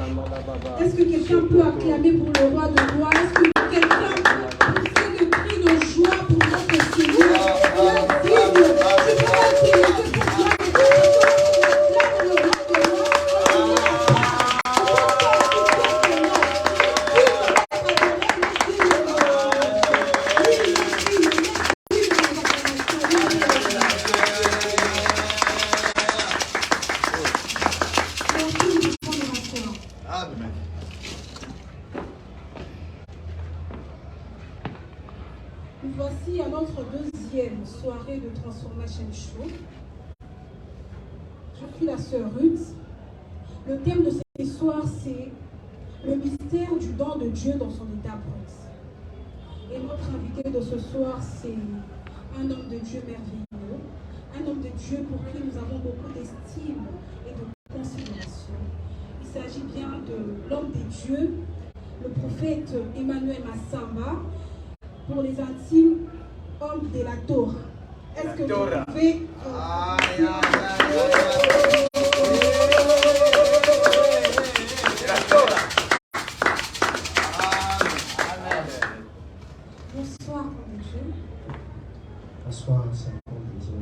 Est-ce que quelqu'un peut acclamer pour le roi de gloire? Est-ce que quelqu'un peut pousser le cri de joie pour notre Seigneur? Il est digne. Tu peux acclamer pour gloire et pour acclame le roi de gloire. Nous voici à notre deuxième soirée de Transformation Show. Je suis la sœur Ruth. Le thème de ce soir, c'est le mystère du don de Dieu dans son état brut. Et notre invité de ce soir, c'est un homme de Dieu merveilleux, un homme de Dieu pour qui nous avons beaucoup d'estime et de considération. Il s'agit bien de l'homme des dieux, le prophète Emmanuel Massamba, pour les intimes, homme de la Torah. Est-ce que vous pouvez... Bonsoir, homme de Dieu. Bonsoir, c'est un homme de Dieu.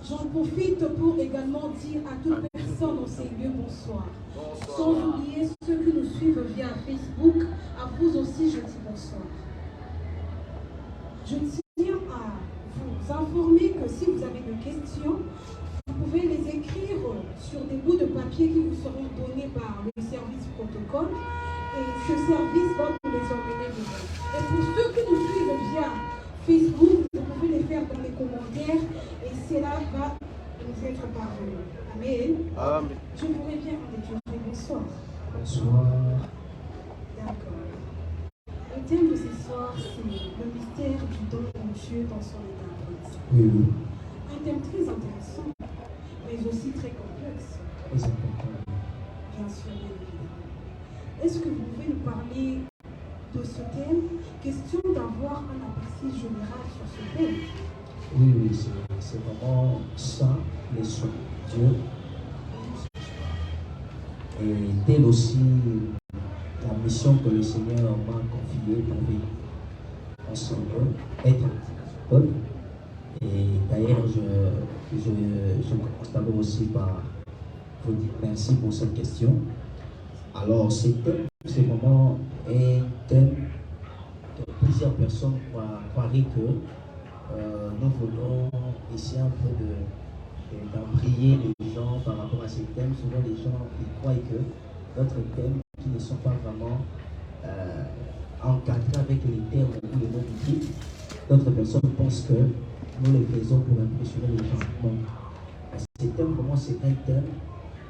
J'en profite pour également dire à toute personne dans ces lieux bonsoir. Sans oublier ceux qui nous suivent via Facebook, à vous aussi je dis bonsoir. Je tiens à vous informer que si vous avez des questions, vous pouvez les écrire sur des bouts de papier qui vous seront donnés par le service protocole et ce service va vous les emmener dedans. Et pour ceux qui nous suivent via Facebook, vous pouvez les faire dans les commentaires et cela va nous être parvenu. Amen. Amen. Je voudrais bien en dire bonsoir. Bonsoir. D'accord. Le thème de ce soir, c'est le mystère du don de Dieu dans son état brut. Oui. Un thème très intéressant, mais aussi très complexe. Très important. Bien sûr, bien évidemment. Est-ce que vous pouvez nous parler de ce thème? Question d'avoir un aperçu général sur ce thème. Oui, c'est vraiment ça, les soins de Dieu. Et telle aussi la mission que le Seigneur m'a confiée pour vivre ensemble, être un peuple. Et d'ailleurs, je commence d'abord aussi par vous dire merci pour cette question. Alors, c'est vraiment un thème que plusieurs personnes croiraient que nous voulons essayer un peu d'embrayer les gens par rapport à ces thèmes. Souvent, les gens ils croient que d'autres thèmes qui ne sont pas vraiment encadrés avec les termes ou les mots bibliques, d'autres personnes pensent que nous les faisons pour impressionner les gens. Non. Ces thèmes, vraiment, c'est un thème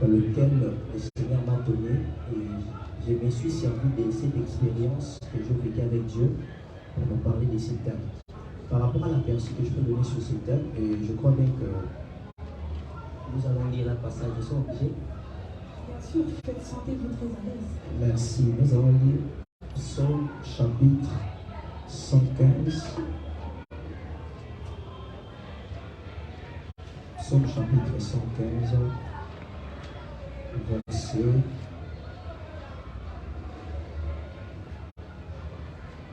dans lequel le Seigneur m'a donné et je me suis servi de cette expérience que je vécu avec Dieu pour nous parler de ces thèmes. Par rapport à l'aperçu que je peux donner sur ces thèmes, et je crois bien que nous allons lire un passage, ils sont obligés. Bien sûr, sentez-vous très à l'aise. Merci. Nous allons lire Psaume chapitre 115. Psaume chapitre 115, verset.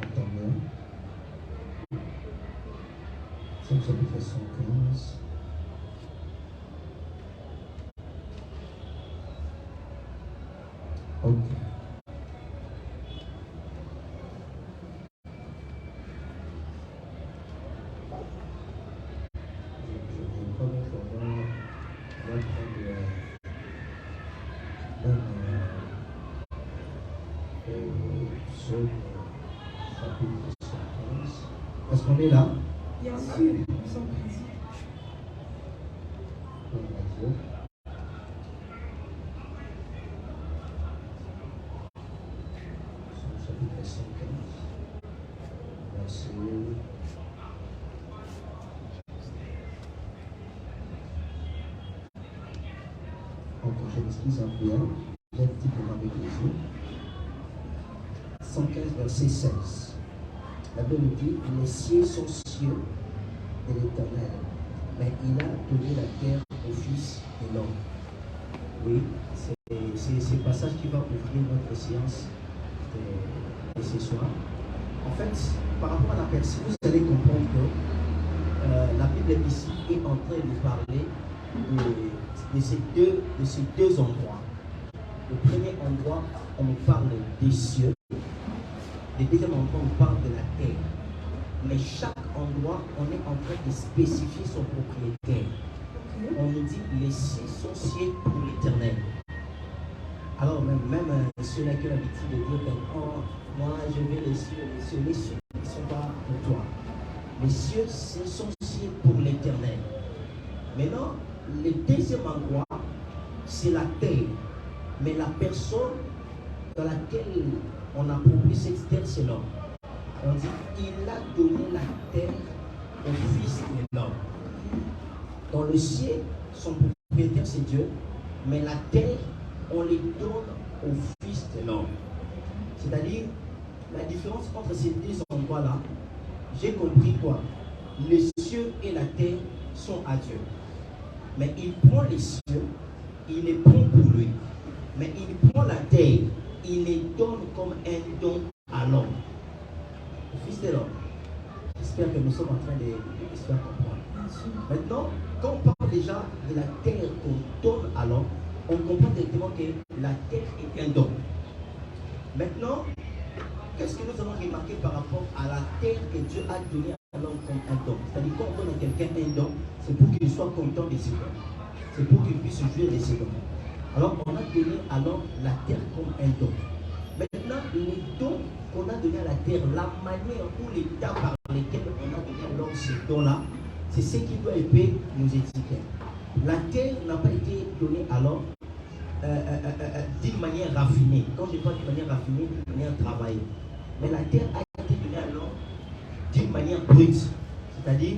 Attendez. Psaume chapitre 115. Ok. Est-ce qu'on est là? Bien sûr, nous sommes présents. Chapitre 115, verset. Ok, je m'excuse un peu, j'ai un petit problème avec les yeux. 115, verset 16. La Bible dit: les cieux sont cieux de l'Éternel, mais il a donné la terre au Fils de l'homme. Oui, c'est ce passage qui va ouvrir notre séance de ce soir. En fait, par rapport à la personne, vous allez comprendre que la Bible ici est en train de parler de ces deux endroits. Le premier endroit, on nous parle des cieux. Le deuxième endroit, on nous parle de la terre. Mais chaque endroit, on est en train de spécifier son propriétaire. On nous dit les cieux sont cieux pour l'éternel. Alors même ceux-là qui ont l'habitude de dire que oh, moi je vais les cieux ne sont pas pour toi. Les cieux sont cieux pour l'éternel. Maintenant, le deuxième endroit, c'est la terre. Mais la personne dans laquelle on a produit cette terre, c'est l'homme. On dit, il a donné la terre au Fils de l'homme. Dans le ciel, son propriétaire, c'est Dieu. Mais la terre, on les donne au Fils de l'homme. C'est-à-dire, la différence entre ces deux endroits-là, j'ai compris quoi? Les cieux et la terre sont à Dieu. Mais il prend les cieux, il les prend pour lui. Mais il prend la terre, il les donne comme un don à l'homme. Le Fils de l'homme. J'espère que nous sommes en train de se faire comprendre. Maintenant, quand on parle déjà de la terre qu'on donne à l'homme, on comprend directement que la terre est un don. Maintenant, qu'est-ce que nous avons remarqué par rapport à la terre que Dieu a donnée à l'homme comme un don? C'est-à-dire quand on donne à quelqu'un un don, c'est pour qu'il soit content de ses dons. C'est pour qu'il puisse jouir de ses dons. Alors on a donné à l'homme la terre comme un don. Maintenant, les dons qu'on a donnés à la terre, la manière ou l'état par lequel on a donné à l'homme ces dons-là, c'est ce qui doit nous éduquer. La terre n'a pas été donnée à l'homme d'une manière raffinée. Quand je parle d'une manière raffinée, d'une manière travaillée. Mais la terre a été donnée à l'homme d'une manière brute. C'est-à-dire,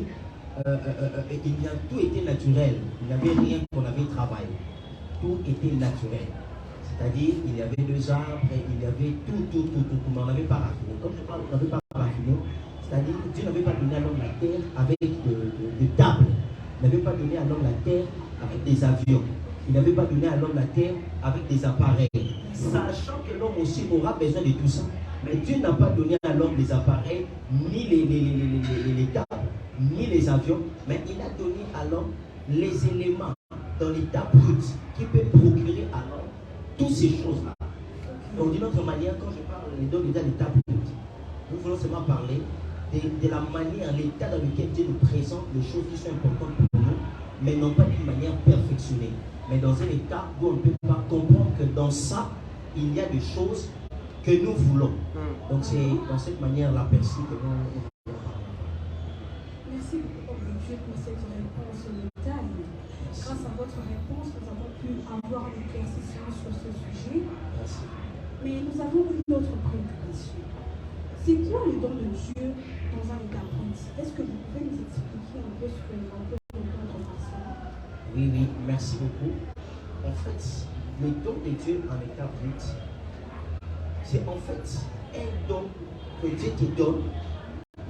tout était naturel. Il n'y avait rien qu'on avait travaillé. Tout était naturel. C'est-à-dire, il y avait deux arbres, il y avait tout. Mais on n'avait pas raffiné. Comme je parle, on n'avait pas raffiné. C'est-à-dire, Dieu n'avait pas donné à l'homme la terre avec de tables. Il n'avait pas donné à l'homme la terre avec des avions. Il n'avait pas donné à l'homme la terre avec des appareils. Sachant que l'homme aussi aura besoin de tout ça. Mais Dieu n'a pas donné à l'homme les appareils, ni les tables, ni les avions. Mais il a donné à l'homme les éléments dans l'état brut qui peut procurer à l'homme toutes ces choses-là. Donc d'une autre manière, quand je parle de l'état brut, nous voulons seulement parler de la manière, l'état dans lequel Dieu nous présente les choses qui sont importantes pour nous, mais non pas d'une manière perfectionnée, mais dans un état où on ne peut pas comprendre que dans ça, il y a des choses que nous voulons. Donc c'est dans cette manière-là, Percy, que nous voulons parler. Merci beaucoup, Dieu, pour cette réponse au détail. Grâce à votre réponse, nous avons pu avoir un éclaircissement sur ce sujet. Merci. Mais nous avons une autre préoccupation. C'est quoi le don de Dieu dans un état brut? Est-ce que vous pouvez nous expliquer un peu ce que l'on peut comprendre par ça? Oui, merci beaucoup. En fait, le don de Dieu en état brut, c'est en fait un don que Dieu te donne,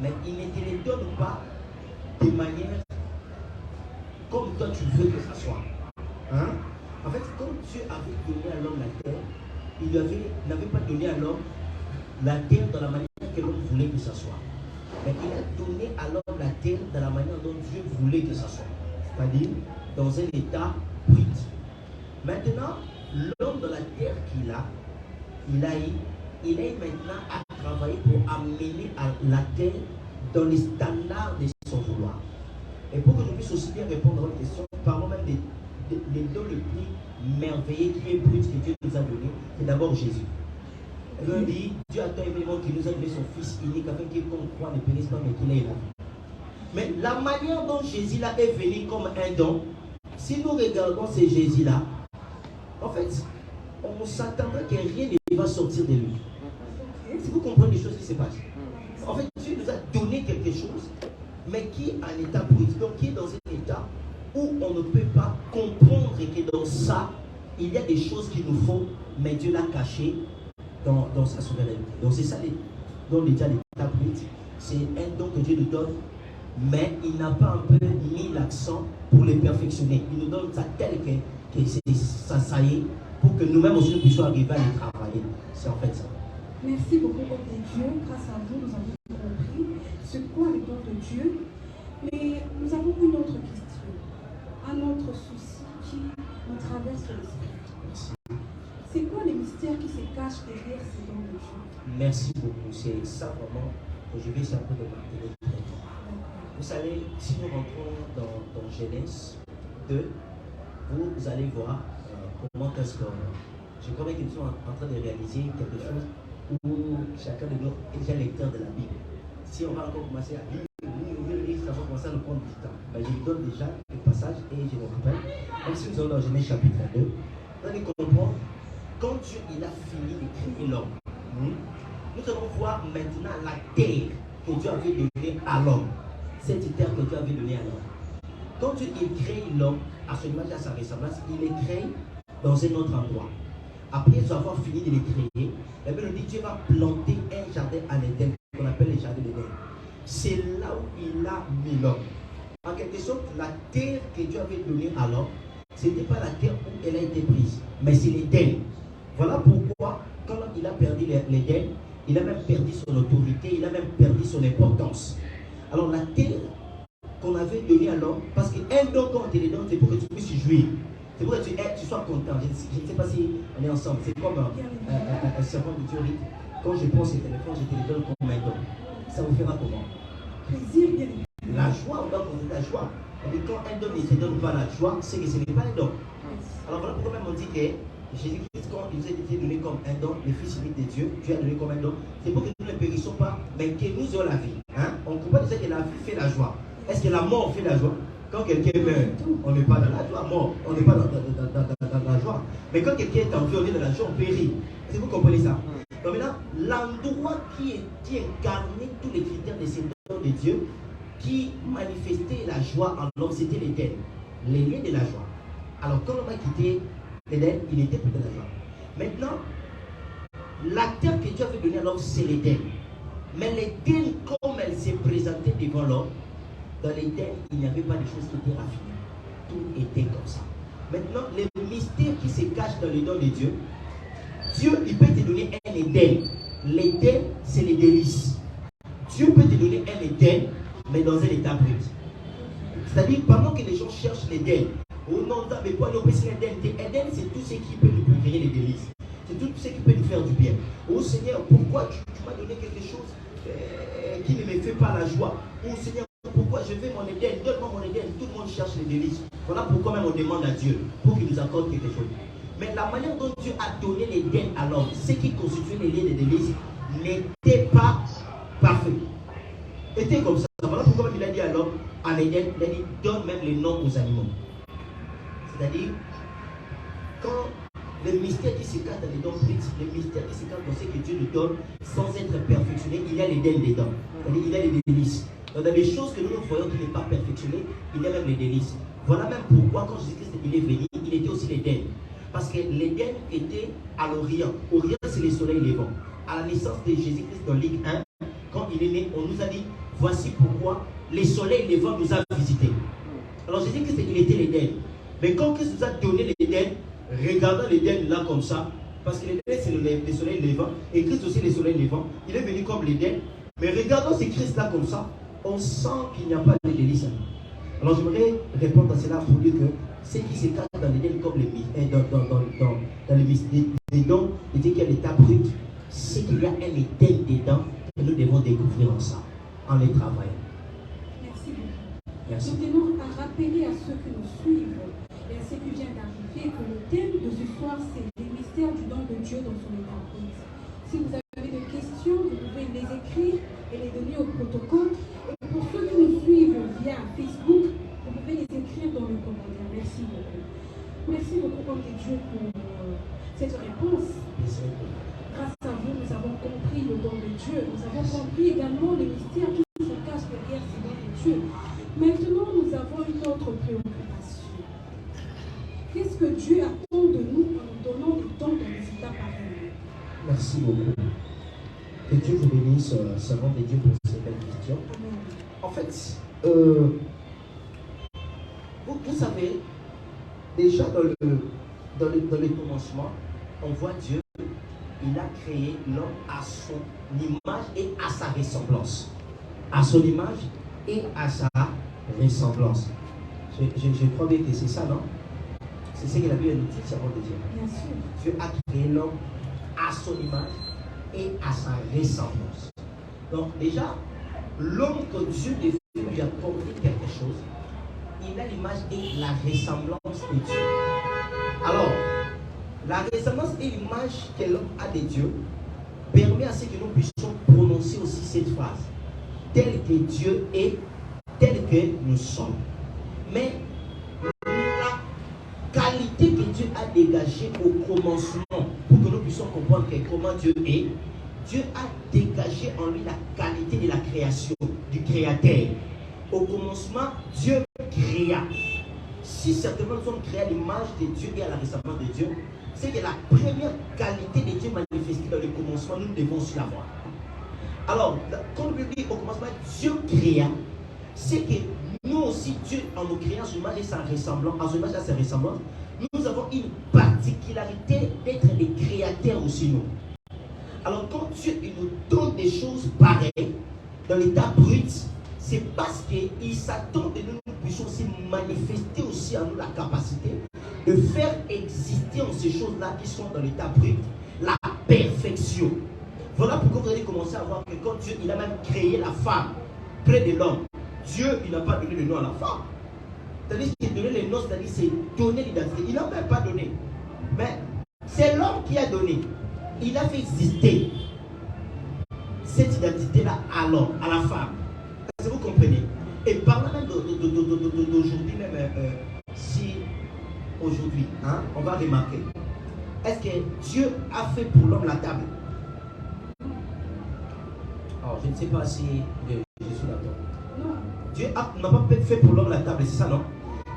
mais il ne te le donne pas de manière comme toi tu veux que ça soit. Hein? En fait, quand Dieu avait donné à l'homme la terre, il n'avait pas donné à l'homme la terre dans la manière que l'homme voulait que ça soit. Mais il a donné à l'homme la terre dans la manière dont Dieu voulait que ça soit. C'est-à-dire dans un état brut. Maintenant, l'homme dans la terre qu'il a, il a eu maintenant à travailler pour amener à la terre dans les standards de son vouloir. Et pour que je puisse aussi bien répondre à votre question, parlons même des dons le plus merveilleux qui est brut que Dieu nous a donné, c'est d'abord Jésus. Et on dit, Dieu a tant aimé le monde qu'il nous a donné son Fils unique afin qu'il croit ne périsse pas mais qu'il ait la vie. Mais la manière dont Jésus là est venu comme un don, si nous regardons ce Jésus-là, en fait, on s'attendrait que rien ne va sortir de lui. Si vous comprenez les choses qui se passent. En fait, Dieu nous a donné quelque chose, mais qui est en état brut, donc qui est dans un état où on ne peut pas comprendre que dans ça, il y a des choses qu'il nous faut, mais Dieu l'a caché dans sa souveraineté. Donc c'est ça donc déjà l'état brut. C'est un don que Dieu nous donne, mais il n'a pas un peu mis l'accent pour les perfectionner. Il nous donne ça tel que que ça y est, pour que nous-mêmes aussi nous puissions arriver à y travailler. C'est en fait ça. Merci beaucoup, homme de Dieu. Grâce à vous, nous avons compris ce qu'est le don de Dieu. Mais nous avons une autre question, un autre souci qui nous traverse l'esprit. Merci. C'est quoi les mystères qui se cachent derrière ces dons de Dieu? Merci beaucoup. C'est ça vraiment que je vais essayer un peu de maintenir très fort. Vous savez, si nous rentrons dans Genèse 2, vous allez voir comment est-ce que je crois que nous sommes en train de réaliser quelque chose où chacun de nous est déjà lecteur de la Bible. Si on va encore commencer à lire, ça va commencer à nous prendre du temps. Mais je vous donne déjà le passage et je le rappelle. Même si nous allons dans Genèse chapitre 2, vous allez comprendre quand Dieu il a fini de créer l'homme. Nous allons voir maintenant la terre que Dieu avait donnée à l'homme. Cette terre que Dieu avait donnée à l'homme. Quand Dieu il crée l'homme à son image et à sa ressemblance, il les crée dans un autre endroit. Après avoir fini de les créer, la Bible dit Dieu va planter un jardin à l'Éden qu'on appelle le jardin d'Éden. C'est là où il a mis l'homme. En quelque sorte, la terre que Dieu avait donnée à l'homme, ce n'était pas la terre où elle a été prise, mais c'est l'Éden. Voilà pourquoi, quand il a perdu l'Éden, il a même perdu son autorité, il a même perdu son importance. Alors la terre qu'on avait donnée à l'homme, parce qu'un don quand on te le donne, c'est pour que tu puisses jouir. C'est pour que tu sois content. Je ne sais pas si on est ensemble. C'est comme un servant de Dieu. Quand je prends ce téléphone, je te le donne comme un don. Ça vous fera comment? Plaisir, bien évidemment. La joie, on doit poser la joie. Et quand un don ne te donne pas la joie, c'est que ce n'est pas un don. Alors voilà pourquoi même on dit que Jésus-Christ, quand il nous a été donné comme un don, le Fils unique de Dieu, Dieu a donné comme un don, c'est pour que nous ne périssons pas, mais que nous ayons la vie. On ne peut pas dire que la vie fait la joie. Est-ce que la mort fait la joie? Quand quelqu'un meurt, on n'est pas dans la joie, mort, on n'est pas dans la joie. Mais quand quelqu'un est en vie, on est dans la joie, on périt. Est-ce que vous comprenez ça? Donc maintenant, l'endroit qui incarnait tous les critères de ces dons de Dieu, qui manifestait la joie en l'homme, c'était l'Éden, les liens de la joie. Alors quand on a quitté l'Éden, il était plus de la joie. Maintenant, la terre que Dieu avait donnée à l'homme, c'est l'Éden. Mais l'Éden, comme elle s'est présentée devant l'homme, dans l'Éden, il n'y avait pas de choses qui étaient raffinées. Tout était comme ça. Maintenant, les mystères qui se cachent dans les dons de Dieu, Dieu, il peut te donner un Éden. L'Éden, c'est les délices. Dieu peut te donner un Éden, mais dans un état brut. C'est-à-dire, pendant que les gens cherchent l'Éden, au nom de mais quoi, Éden, c'est tout ce qui peut nous procurer les délices. C'est tout ce qui peut nous faire du bien. Oh Seigneur, pourquoi tu m'as donné quelque chose qui ne me fait pas la joie? Oh Seigneur, pourquoi je veux mon Éden? Donne-moi mon Éden. Tout le monde cherche les délices. Voilà pourquoi même on demande à Dieu pour qu'il nous accorde quelque chose. Mais la manière dont Dieu a donné l'Éden à l'homme, ce qui constituait les liens de délices, n'était pas parfait. Était comme ça. Voilà pourquoi même il a dit à l'homme, à l'Éden, il a dit donne même les noms aux animaux. C'est-à-dire, quand le mystère qui se cache dans les dons brutes, le mystère qui se cache dans ce que Dieu nous donne sans être perfectionné, il y a l'Éden dedans. C'est-à-dire, il y a les délices. Donc, dans les choses que nous voyons qui n'est pas perfectionné, il y a même les délices. Voilà même pourquoi, quand Jésus-Christ il est venu, il était aussi l'Éden. Parce que l'Éden était à l'Orient. Orient, c'est le soleil levant. À la naissance de Jésus-Christ dans Ligue 1, quand il est né, on nous a dit voici pourquoi le soleil levant nous a visités. Alors Jésus-Christ, il était l'Éden. Mais quand Christ nous a donné l'Éden, regardant l'Éden là comme ça, parce que l'Éden c'est le soleil levant, et Christ aussi le soleil levant, il est venu comme l'Éden. Mais regardant ce Christ là comme ça, on sent qu'il n'y a pas de délice. Alors j'aimerais répondre à cela pour dire que ce qui se cache dans l'Éden comme dans les dons, il dit qu'il y a l'état brut, c'est qu'il y a un Éden dedans que nous devons découvrir ensemble, en les travaillant. Merci beaucoup. Merci. Nous tenons à rappeler à ceux qui nous suivent et à ceux qui viennent d'arriver que le thème de ce soir, c'est les mystères du don de Dieu dans son état brut. Si vous avez des questions, vous pouvez les écrire et les donner au protocole. Et pour ceux qui nous suivent via Facebook, vous pouvez les écrire dans les commentaires. Merci beaucoup. Merci beaucoup, homme de Dieu, pour cette réponse. Grâce à vous, nous avons compris le don de Dieu. Nous avons compris également les mystères qui se cachent derrière ces dons de Dieu. Maintenant, nous avons une autre préoccupation. Qu'est-ce que Dieu attend de nous en nous donnant des dons dans des états pareils? Merci beaucoup. Que Dieu vous bénisse, servant de Dieu, pour ces belles questions. En fait, vous savez, déjà dans le commencement, on voit Dieu, il a créé l'homme à son image et à sa ressemblance. À son image et à sa ressemblance. Je crois bien que c'est ça, non? C'est ce que la Bible nous dit, c'est avant de dire. Bien sûr. Dieu a créé l'homme à son image et à sa ressemblance. Donc déjà, l'homme que Dieu devait lui apporter quelque chose, il a l'image et la ressemblance de Dieu. Alors, la ressemblance et l'image que l'homme a de Dieu permet à ce que nous puissions prononcer aussi cette phrase. Tel que Dieu est, tel que nous sommes. Mais la qualité que Dieu a dégagée au commencement, pour que nous puissions comprendre comment Dieu est, Dieu a dégagé en lui la qualité de la création, du créateur. Au commencement, Dieu créa. Si certainement nous sommes créés à l'image de Dieu et à la ressemblance de Dieu, c'est que la première qualité de Dieu manifestée dans le commencement, nous devons aussi l'avoir. Alors, quand nous dit au commencement, Dieu créa, c'est que nous aussi, Dieu, en nous créant son image et sa ressemblance, en son image et sa ressemblance, nous avons une particularité d'être des créateurs aussi, nous. Alors, quand Dieu il nous donne des choses pareilles, dans l'état brut, c'est parce qu'il s'attend que nous puissions aussi manifester aussi en nous la capacité de faire exister en ces choses-là qui sont dans l'état brut, la perfection. Voilà pourquoi vous allez commencer à voir que quand Dieu il a même créé la femme près de l'homme, Dieu il n'a pas donné le nom à la femme. C'est-à-dire qu'il a donné le nom, c'est-à-dire c'est donner l'identité. Il n'a même pas donné. Mais c'est l'homme qui a donné. Il a fait exister cette identité-là à l'homme, à la femme. Est-ce que vous comprenez? Et parlant même d'aujourd'hui, même si aujourd'hui, hein, on va remarquer, est-ce que Dieu a fait pour l'homme la table? Alors, je ne sais pas si je suis d'accord. Non. Dieu n'a pas fait pour l'homme la table, c'est ça, non?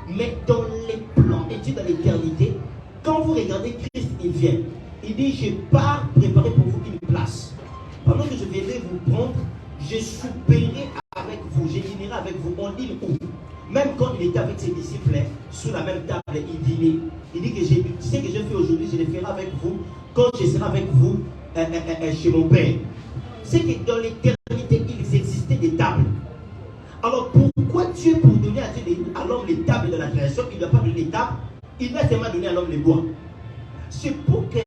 Mais dans les plans de Dieu dans l'éternité, quand vous regardez Christ, il vient. Il dit, je pars préparer pour vous une place. Pendant que je viendrai vous prendre, je souperai avec vous, je dînerai avec vous. On dit où? Même quand il était avec ses disciples, sous la même table, il dînait. Il dit que ce que je fais aujourd'hui, je le ferai avec vous quand je serai avec vous chez mon Père. C'est que dans l'éternité, il existait des tables. Alors pourquoi Dieu, pour donner à l'homme les tables de la création, il ne doit pas donner les tables, il doit seulement donner à l'homme les bois? C'est pour que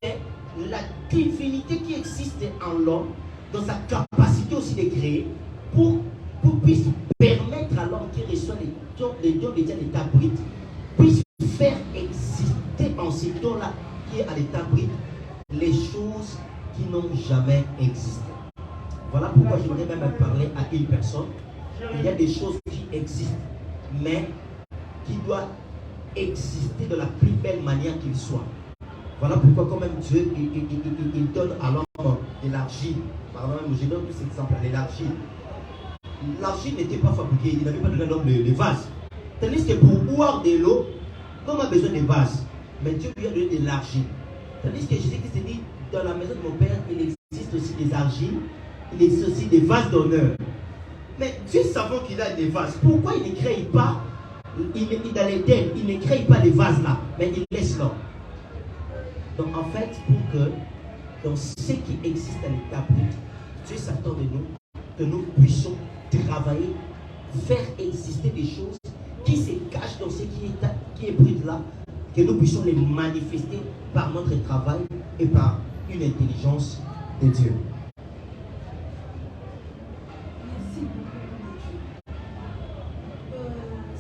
la divinité qui existe en l'homme, dans sa capacité aussi de créer, pour puisse permettre à l'homme qui reçoit les dons de Dieu à l'état brut, puisse faire exister en ces dons-là qui est à l'état brut les choses qui n'ont jamais existé. Voilà pourquoi j'aimerais même parler à une personne. Il y a des choses qui existent, mais qui doivent exister de la plus belle manière qu'il soit. Voilà pourquoi quand même Dieu il donne à l'homme de l'argile. Par exemple, je donne cet exemple, de l'argile. L'argile n'était pas fabriquée, il n'avait pas donné à l'homme le vase. Tandis que pour boire de l'eau, l'homme a besoin de vase. Mais Dieu lui a donné de l'argile. Tandis que Jésus-Christ dit, dans la maison de mon Père, il existe aussi des argiles, il existe aussi des vases d'honneur. Mais Dieu savant qu'il a des vases, pourquoi il ne crée pas, dans l'Éden, il ne crée pas les vases là, mais il laisse l'homme. Donc en fait, pour que dans ce qui existe à l'état brut, Dieu s'attend de nous que nous puissions travailler, faire exister des choses qui se cachent dans ce qui est brut là, que nous puissions les manifester par notre travail et par une intelligence de Dieu. Merci beaucoup.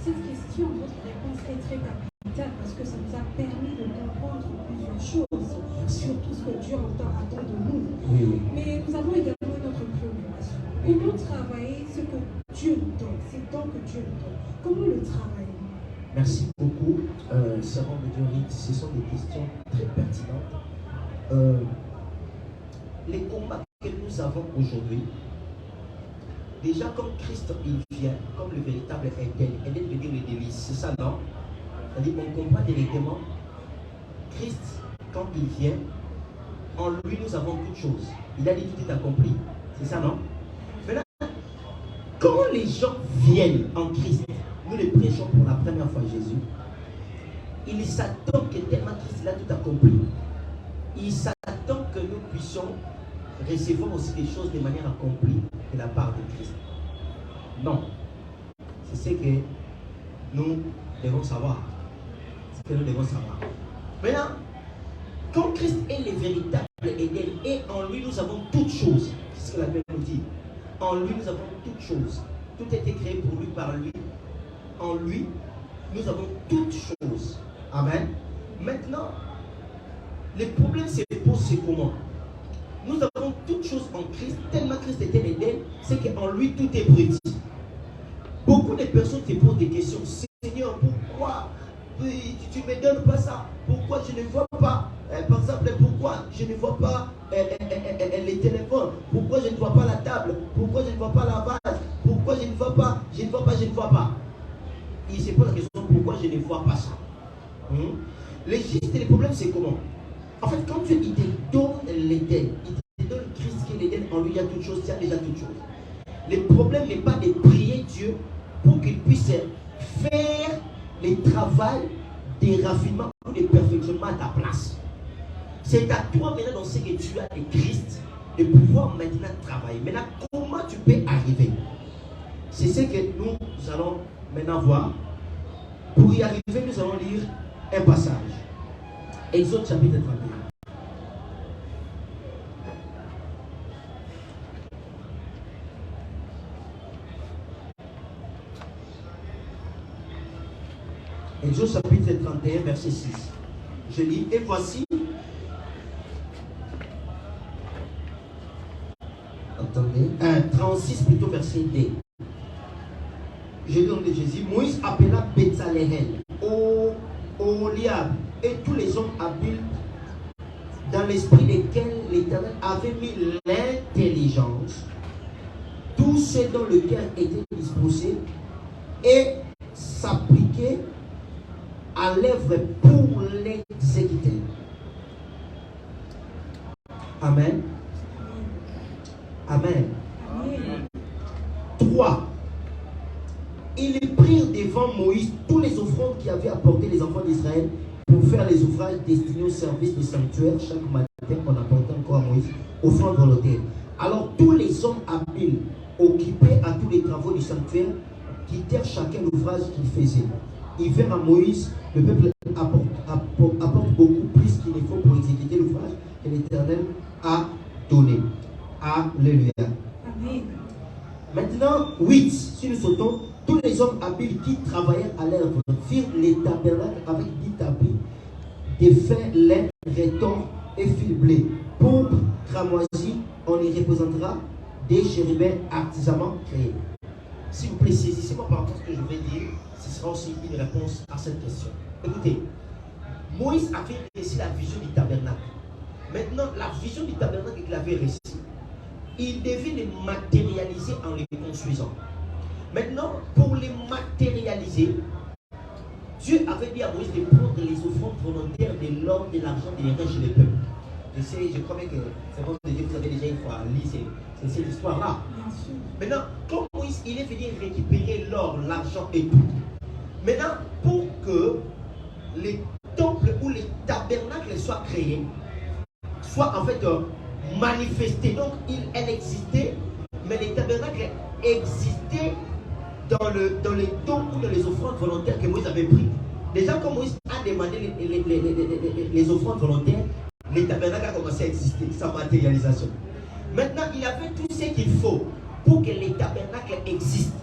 Cette question, votre réponse est très capitale parce que ça nous a permis de comprendre plusieurs choses sur tout ce que Dieu attend de nous. Oui. Mais nous avons également notre préoccupation. Comment travailler ce que Dieu nous donne, ces dons que Dieu nous donne? Comment le travailler? Merci beaucoup, servant de Dieu Rick. Ce sont des questions très pertinentes. Les combats que nous avons aujourd'hui, déjà comme Christ il vient, comme le véritable Éden veut dire le délice, c'est ça non? C'est-à-dire on comprend directement Christ quand il vient, en lui nous avons toutes choses. Il a dit tout est accompli, c'est ça non? Maintenant, quand les gens viennent en Christ, nous les prêchons pour la première fois Jésus, il s'attend que tellement Christ a tout accompli, il s'attend que nous puissions recevoir aussi des choses de manière accomplie de la part de Christ. Non. C'est ce que nous devons savoir. C'est ce que nous devons savoir. Maintenant, quand Christ est le véritable Éden et en lui nous avons toutes choses, c'est ce que la Bible nous dit. En lui nous avons toutes choses. Tout a été créé pour lui, par lui. En lui, nous avons toutes choses. Amen. Maintenant, le problème se pose, c'est comment? Nous avons toutes choses en Christ, tellement Christ était l'Éden, c'est qu'en lui tout est brut. Beaucoup de personnes te posent des questions. Seigneur, pourquoi tu ne me donnes pas ça? Pourquoi je ne vois pas, par exemple, pourquoi je ne vois pas les téléphones? Pourquoi je ne vois pas la table? Pourquoi je ne vois pas la vase? Pourquoi je ne vois pas? Je ne vois pas. Il se pose la question, pourquoi je ne vois pas ça? Le giste et le problème, c'est comment? En fait, quand Dieu il te donne l'Éden, il te donne Christ qui est l'Éden, en lui il y a toutes choses, il y a déjà toutes choses. Le problème n'est pas de prier Dieu pour qu'il puisse faire le travail des raffinements ou des perfectionnements à ta place. C'est à toi maintenant dans ce que tu as de Christ de pouvoir maintenant travailler. Maintenant, comment tu peux arriver? C'est ce que nous allons maintenant voir. Pour y arriver, nous allons lire un passage. Exode chapitre 31. Exode chapitre 31, verset 6. Je lis, et voici. Attendez. 36 plutôt, verset 2. Je lis au nom de Jésus. Moïse appela Betsaléel, Oliab et tous les hommes habiles dans l'esprit desquels l'Éternel avait mis l'intelligence, tous ceux dont le cœur était disposé et s'appliquer à l'œuvre pour l'exécuter. Amen. Amen. Amen. 3. Ils prirent devant Moïse tous les offrandes qui avaient apporté les enfants d'Israël pour faire les ouvrages destinés au service du sanctuaire. Chaque matin, on apportait encore à Moïse offrandes volontaires. Alors tous les hommes habiles, occupés à tous les travaux du sanctuaire, quittèrent chacun l'ouvrage qu'ils faisaient. Ils vinrent à Moïse, le peuple apporte beaucoup plus qu'il ne faut pour exécuter l'ouvrage que l'Éternel a donné. Alléluia. Amen. Maintenant, 8, si nous sautons, tous les hommes habiles qui travaillèrent à l'œuvre firent les tabernacles avec 10 tapis, de fin, lin, rétors et fil blé, pourpre, cramoisi. On y représentera des chérubins artisanaux créés. S'il vous plaît, saisissez-moi par rapport à ce que je vais dire, ce sera aussi une réponse à cette question. Écoutez, Moïse avait réussi la vision du tabernacle. Maintenant, la vision du tabernacle qu'il avait réussi, il devait les matérialiser en les construisant. Maintenant, pour les matérialiser, Dieu avait dit à Moïse de prendre les offrandes volontaires de l'or, de l'argent, des reins chez les peuples. Je crois bien que c'est bon de Dieu, vous avez déjà une fois lu cette histoire-là. Maintenant, quand Moïse il est venu récupérer l'or, l'argent et tout, maintenant, pour que les temples ou les tabernacles soient créés, soient en fait manifestés, donc elle existait, mais les tabernacles existaient dans les dons ou dans les offrandes volontaires que Moïse avait pris. Déjà, quand Moïse a demandé les offrandes volontaires, les tabernacles ont commencé à exister, sa matérialisation. Maintenant, il avait tout ce qu'il faut pour que les tabernacles existent.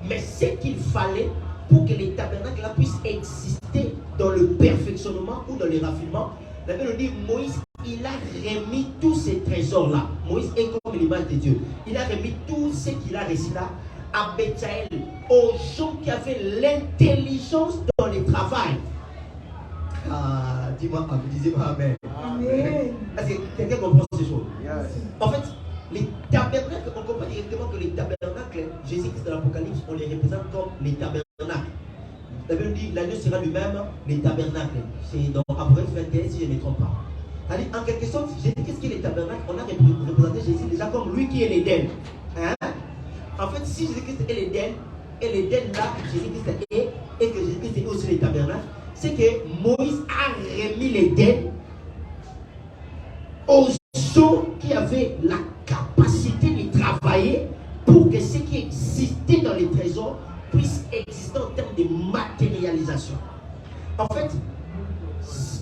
Mais ce qu'il fallait pour que les tabernacles puissent exister dans le perfectionnement ou dans le raffinement, la Bible nous dit Moïse, il a remis tous ces trésors-là. Moïse est comme l'image de Dieu. Il a remis tout ce qu'il a reçu là à Betsaël, aux gens qui avaient l'intelligence dans le travail. Dis-moi, disez-moi Amen. Amen. Est-ce que quelqu'un comprend ces choses? Yes. En fait, les tabernacles, on comprend directement que les tabernacles, Jésus-Christ dans l'Apocalypse, on les représente comme les tabernacles. La Bible dit, l'agneau sera lui-même les tabernacles. C'est dans Apocalypse 21, si je ne me trompe pas. C'est-à-dire, en quelque sorte, Jésus-Christ qui est les tabernacles, on a représenté Jésus déjà comme lui qui est l'Éden. Hein? En fait, si Jésus-Christ est l'Éden, et l'Éden là, Jésus-Christ est, et que Jésus-Christ est aussi les tabernacles, c'est que Moïse a remis l'Éden aux gens qui avaient la capacité de travailler pour que ce qui existait dans les trésors puisse exister en termes de matérialisation. En fait,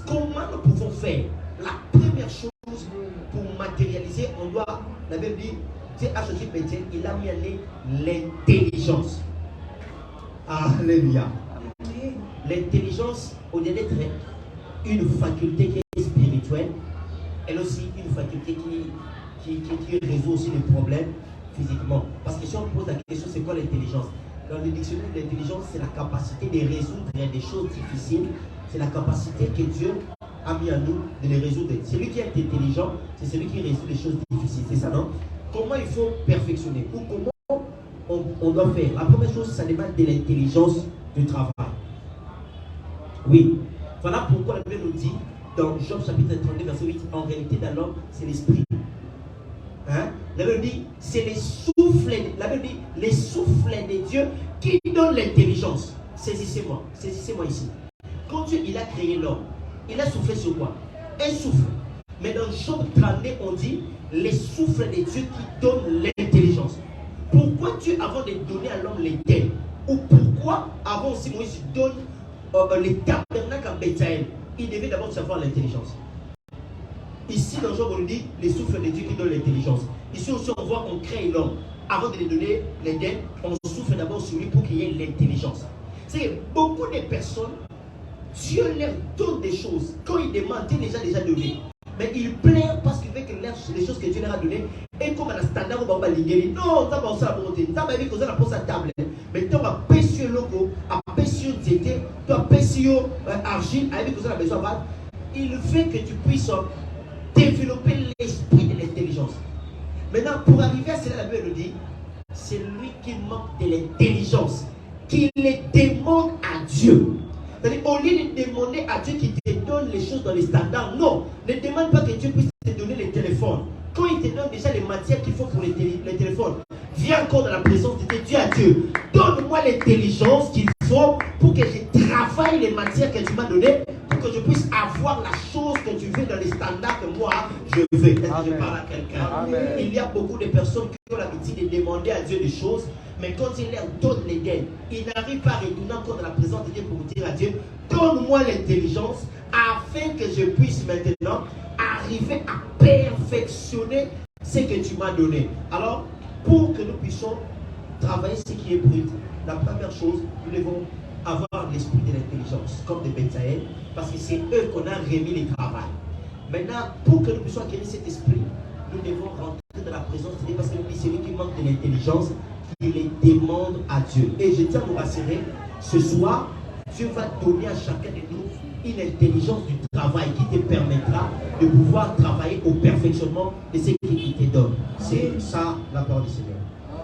comment nous pouvons faire? La première chose pour matérialiser, on doit, la Bible dit, Dieu a choisi Bethel, il a mis en lui l'intelligence. Alléluia. L'intelligence, au-delà d'être une faculté qui est spirituelle, elle aussi une faculté qui résout aussi les problèmes physiquement. Parce que si on pose la question, c'est quoi l'intelligence? Dans le dictionnaire, l'intelligence, c'est la capacité de résoudre des choses difficiles. C'est la capacité que Dieu a mis en nous de les résoudre. Celui qui est intelligent, c'est celui qui résout les choses difficiles. C'est ça, non? Comment il faut perfectionner? Ou comment on doit faire? La première chose, ça demande de l'intelligence du travail. Oui. Voilà pourquoi la Bible nous dit, dans Job chapitre 32, verset 8, en réalité, dans l'homme, c'est l'esprit. Hein? La Bible dit, c'est les souffles, la Bible dit, les souffles de Dieu qui donnent l'intelligence. Saisissez-moi ici. Quand Dieu il a créé l'homme, il a soufflé sur quoi? Un souffle. Mais dans Job 32, on dit les souffles de Dieu qui donnent l'intelligence. Pourquoi Dieu, avant de donner à l'homme l'Éden, ou pourquoi avant aussi Moïse donne les tabernacles à Bethsaïd, il devait d'abord savoir l'intelligence. Ici, dans Job, on nous dit les souffles de Dieu qui donnent l'intelligence. Ici aussi, on voit qu'on crée l'homme. Avant de lui donner l'Éden, on souffle d'abord sur lui pour qu'il y ait l'intelligence. C'est beaucoup de personnes, Dieu leur donne des choses. Quand ils demandent, Dieu les a déjà donné. Mais ils pleurent parce qu'ils veulent que les choses que Dieu leur a données et comme à la standard au Bamba Lingeri. Non, ça va aussi la volonté. Ça va dire que ça la pose à table. Mais tu vas pêcher loco, à pêcher zété, tu vas pêcher argile, avec que ça la besoin de il fait que tu puisses développer l'esprit de l'intelligence. Maintenant, pour arriver à cela, la Bible nous dit, c'est lui qui manque de l'intelligence, qui les demande à Dieu. C'est-à-dire, au lieu de demander à Dieu qui te donne les choses dans les standards, non, ne demande pas que Dieu puisse te donner les téléphones. Quand il te donne déjà les matières qu'il faut pour les téléphones, viens encore dans la présence de Dieu à Dieu. Donne-moi l'intelligence qu'il faut pour que je travaille les matières que tu m'as données, pour que je puisse avoir la chose que tu veux dans les standards que moi je veux. Est-ce que je parle à quelqu'un? Il y a beaucoup de personnes qui ont l'habitude de demander à Dieu des choses, mais quand il leur donne l'Éden, ils n'arrivent pas à retourner encore dans la présence de Dieu pour dire à Dieu, donne-moi l'intelligence afin que je puisse maintenant arriver à perfectionner ce que tu m'as donné. Alors, pour que nous puissions travailler ce qui est brut, la première chose, nous devons avoir l'esprit de l'intelligence, comme des Bethsaïd, parce que c'est eux qu'on a remis le travail. Maintenant, pour que nous puissions acquérir cet esprit, nous devons rentrer dans la présence de Dieu, parce que c'est celui qui manque de l'intelligence, qui les demande à Dieu. Et je tiens à vous rassurer, ce soir, Dieu va donner à chacun de nous une intelligence du travail qui te permettra de pouvoir travailler au perfectionnement de ce qu'il te donne. C'est ça la parole du Seigneur.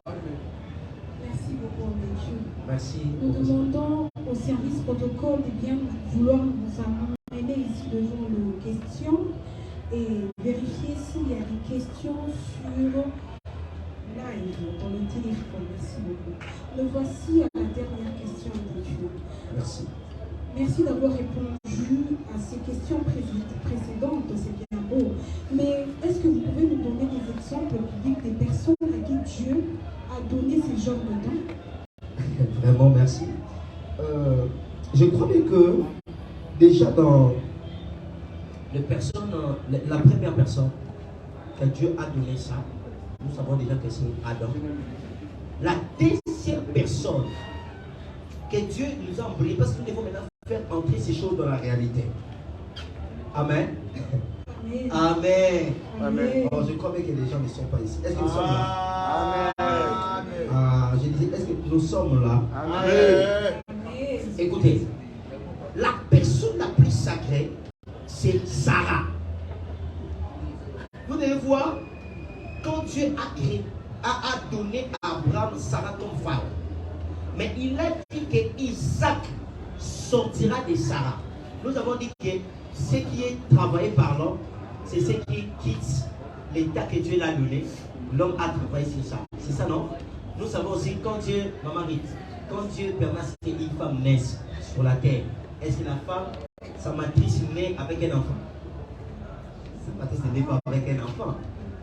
Merci beaucoup, Mathieu. Merci. Nous demandons au service protocole de bien vouloir nous amener ici devant nos questions et vérifier s'il y a des questions sur live dans le téléphone. Merci beaucoup. Nous voici à la dernière question, Mathieu. Merci. Merci d'avoir répondu à ces questions précédentes, c'est bien beau. Mais est-ce que vous pouvez nous donner des exemples bibliques des personnes à qui Dieu a donné ce genre de dons? Vraiment, merci. Je crois que déjà dans les personnes, la première personne que Dieu a donné ça, nous savons déjà que c'est Adam. La deuxième personne que Dieu nous a envoyé, parce que nous devons maintenant faire entrer ces choses dans la réalité. Amen. Amen. Amen. Amen. Oh, je crois bien que les gens ne sont pas ici. Est-ce que nous sommes là? Amen. Je disais, est-ce que nous sommes là? Amen. Amen. Écoutez, la personne la plus sacrée, c'est Sarah. Vous devez voir, quand Dieu a donné à Abraham Sarah comme femme, mais il a dit que Isaac sortira de Sarah. Nous avons dit que ce qui est travaillé par l'homme, c'est ce qui quitte l'état que Dieu l'a donné. L'homme a travaillé sur ça. C'est ça, non? Nous savons aussi quand Dieu, maman Rite, quand Dieu permet qu'une femme naisse sur la terre, est-ce que la femme, sa matrice naît avec un enfant? Sa matrice ne naît pas avec un enfant.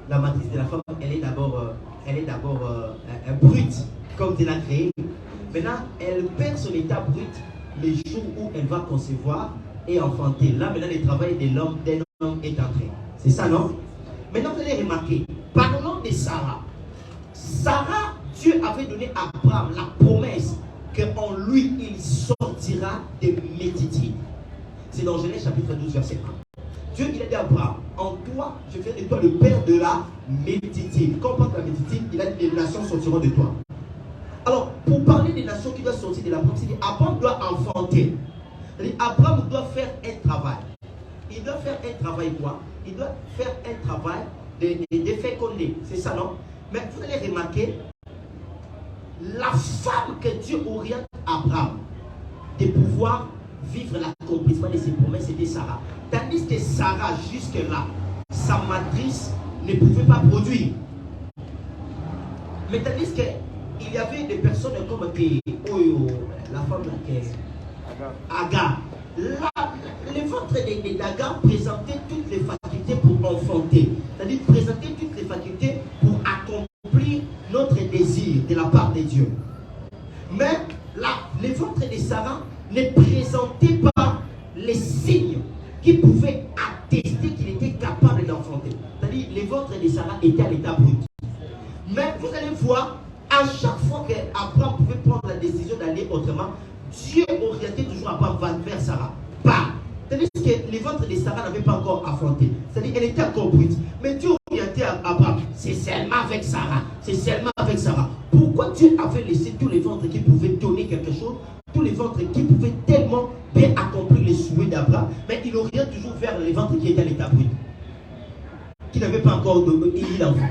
La matrice de la femme, elle est d'abord brute, comme Dieu l'a créée. Maintenant, elle perd son état brut les jours où elle va concevoir et enfanter. Là, maintenant, le travail d'un homme est entré. C'est ça, non? Maintenant, vous allez remarquer, parlons de Sarah. Sarah, Dieu avait donné à Abraham la promesse qu'en lui, il sortira des métitiers. C'est dans Genèse chapitre 12, verset 1. Dieu, il a dit à Abraham, en toi, je ferai de toi le père de la métitine. Quand on parle de la métitine, il a dit, les nations sortiront de toi. Alors, pour parler des nations qui doivent sortir de la promesse, Abraham doit enfanter. Abraham doit faire un travail. Il doit faire un travail quoi? Il doit faire un travail de féconder. C'est ça, non? Mais vous allez remarquer, la femme que Dieu oriente Abraham de pouvoir vivre l'accomplissement de ses promesses, c'était Sarah. Tandis que Sarah, jusque-là, sa matrice ne pouvait pas produire. Mais tandis qu'il y avait des personnes comme la femme Agar. Là, le ventre d'Agar présentait toutes les facultés pour enfanter. C'est-à-dire présenter toutes les facultés pour accomplir notre désir de la part de Dieu. Mais là, le ventre de Sarah ne présentait pas les signes qui pouvaient attester qu'il était capable d'enfanter. C'est-à-dire le ventre de Sarah était à l'état brut. Mais vous allez voir, à chaque fois qu'Abraham pouvait prendre la décision d'aller autrement, Dieu orientait toujours Abraham vers Sarah. Pas. C'est-à-dire que le ventre de Sarah n'avait pas encore enfanté. C'est-à-dire qu'elle était encore brute. Mais Dieu orientait Abraham. C'est seulement avec Sarah. C'est seulement avec Sarah. Pourquoi Dieu avait laissé tous les ventres qui pouvaient donner quelque chose, tous les ventres qui pouvaient tellement bien accomplir les souhaits d'Abraham, mais il oriente toujours vers les ventres qui étaient à l'état brut, qui n'avaient pas encore eu l'enfant.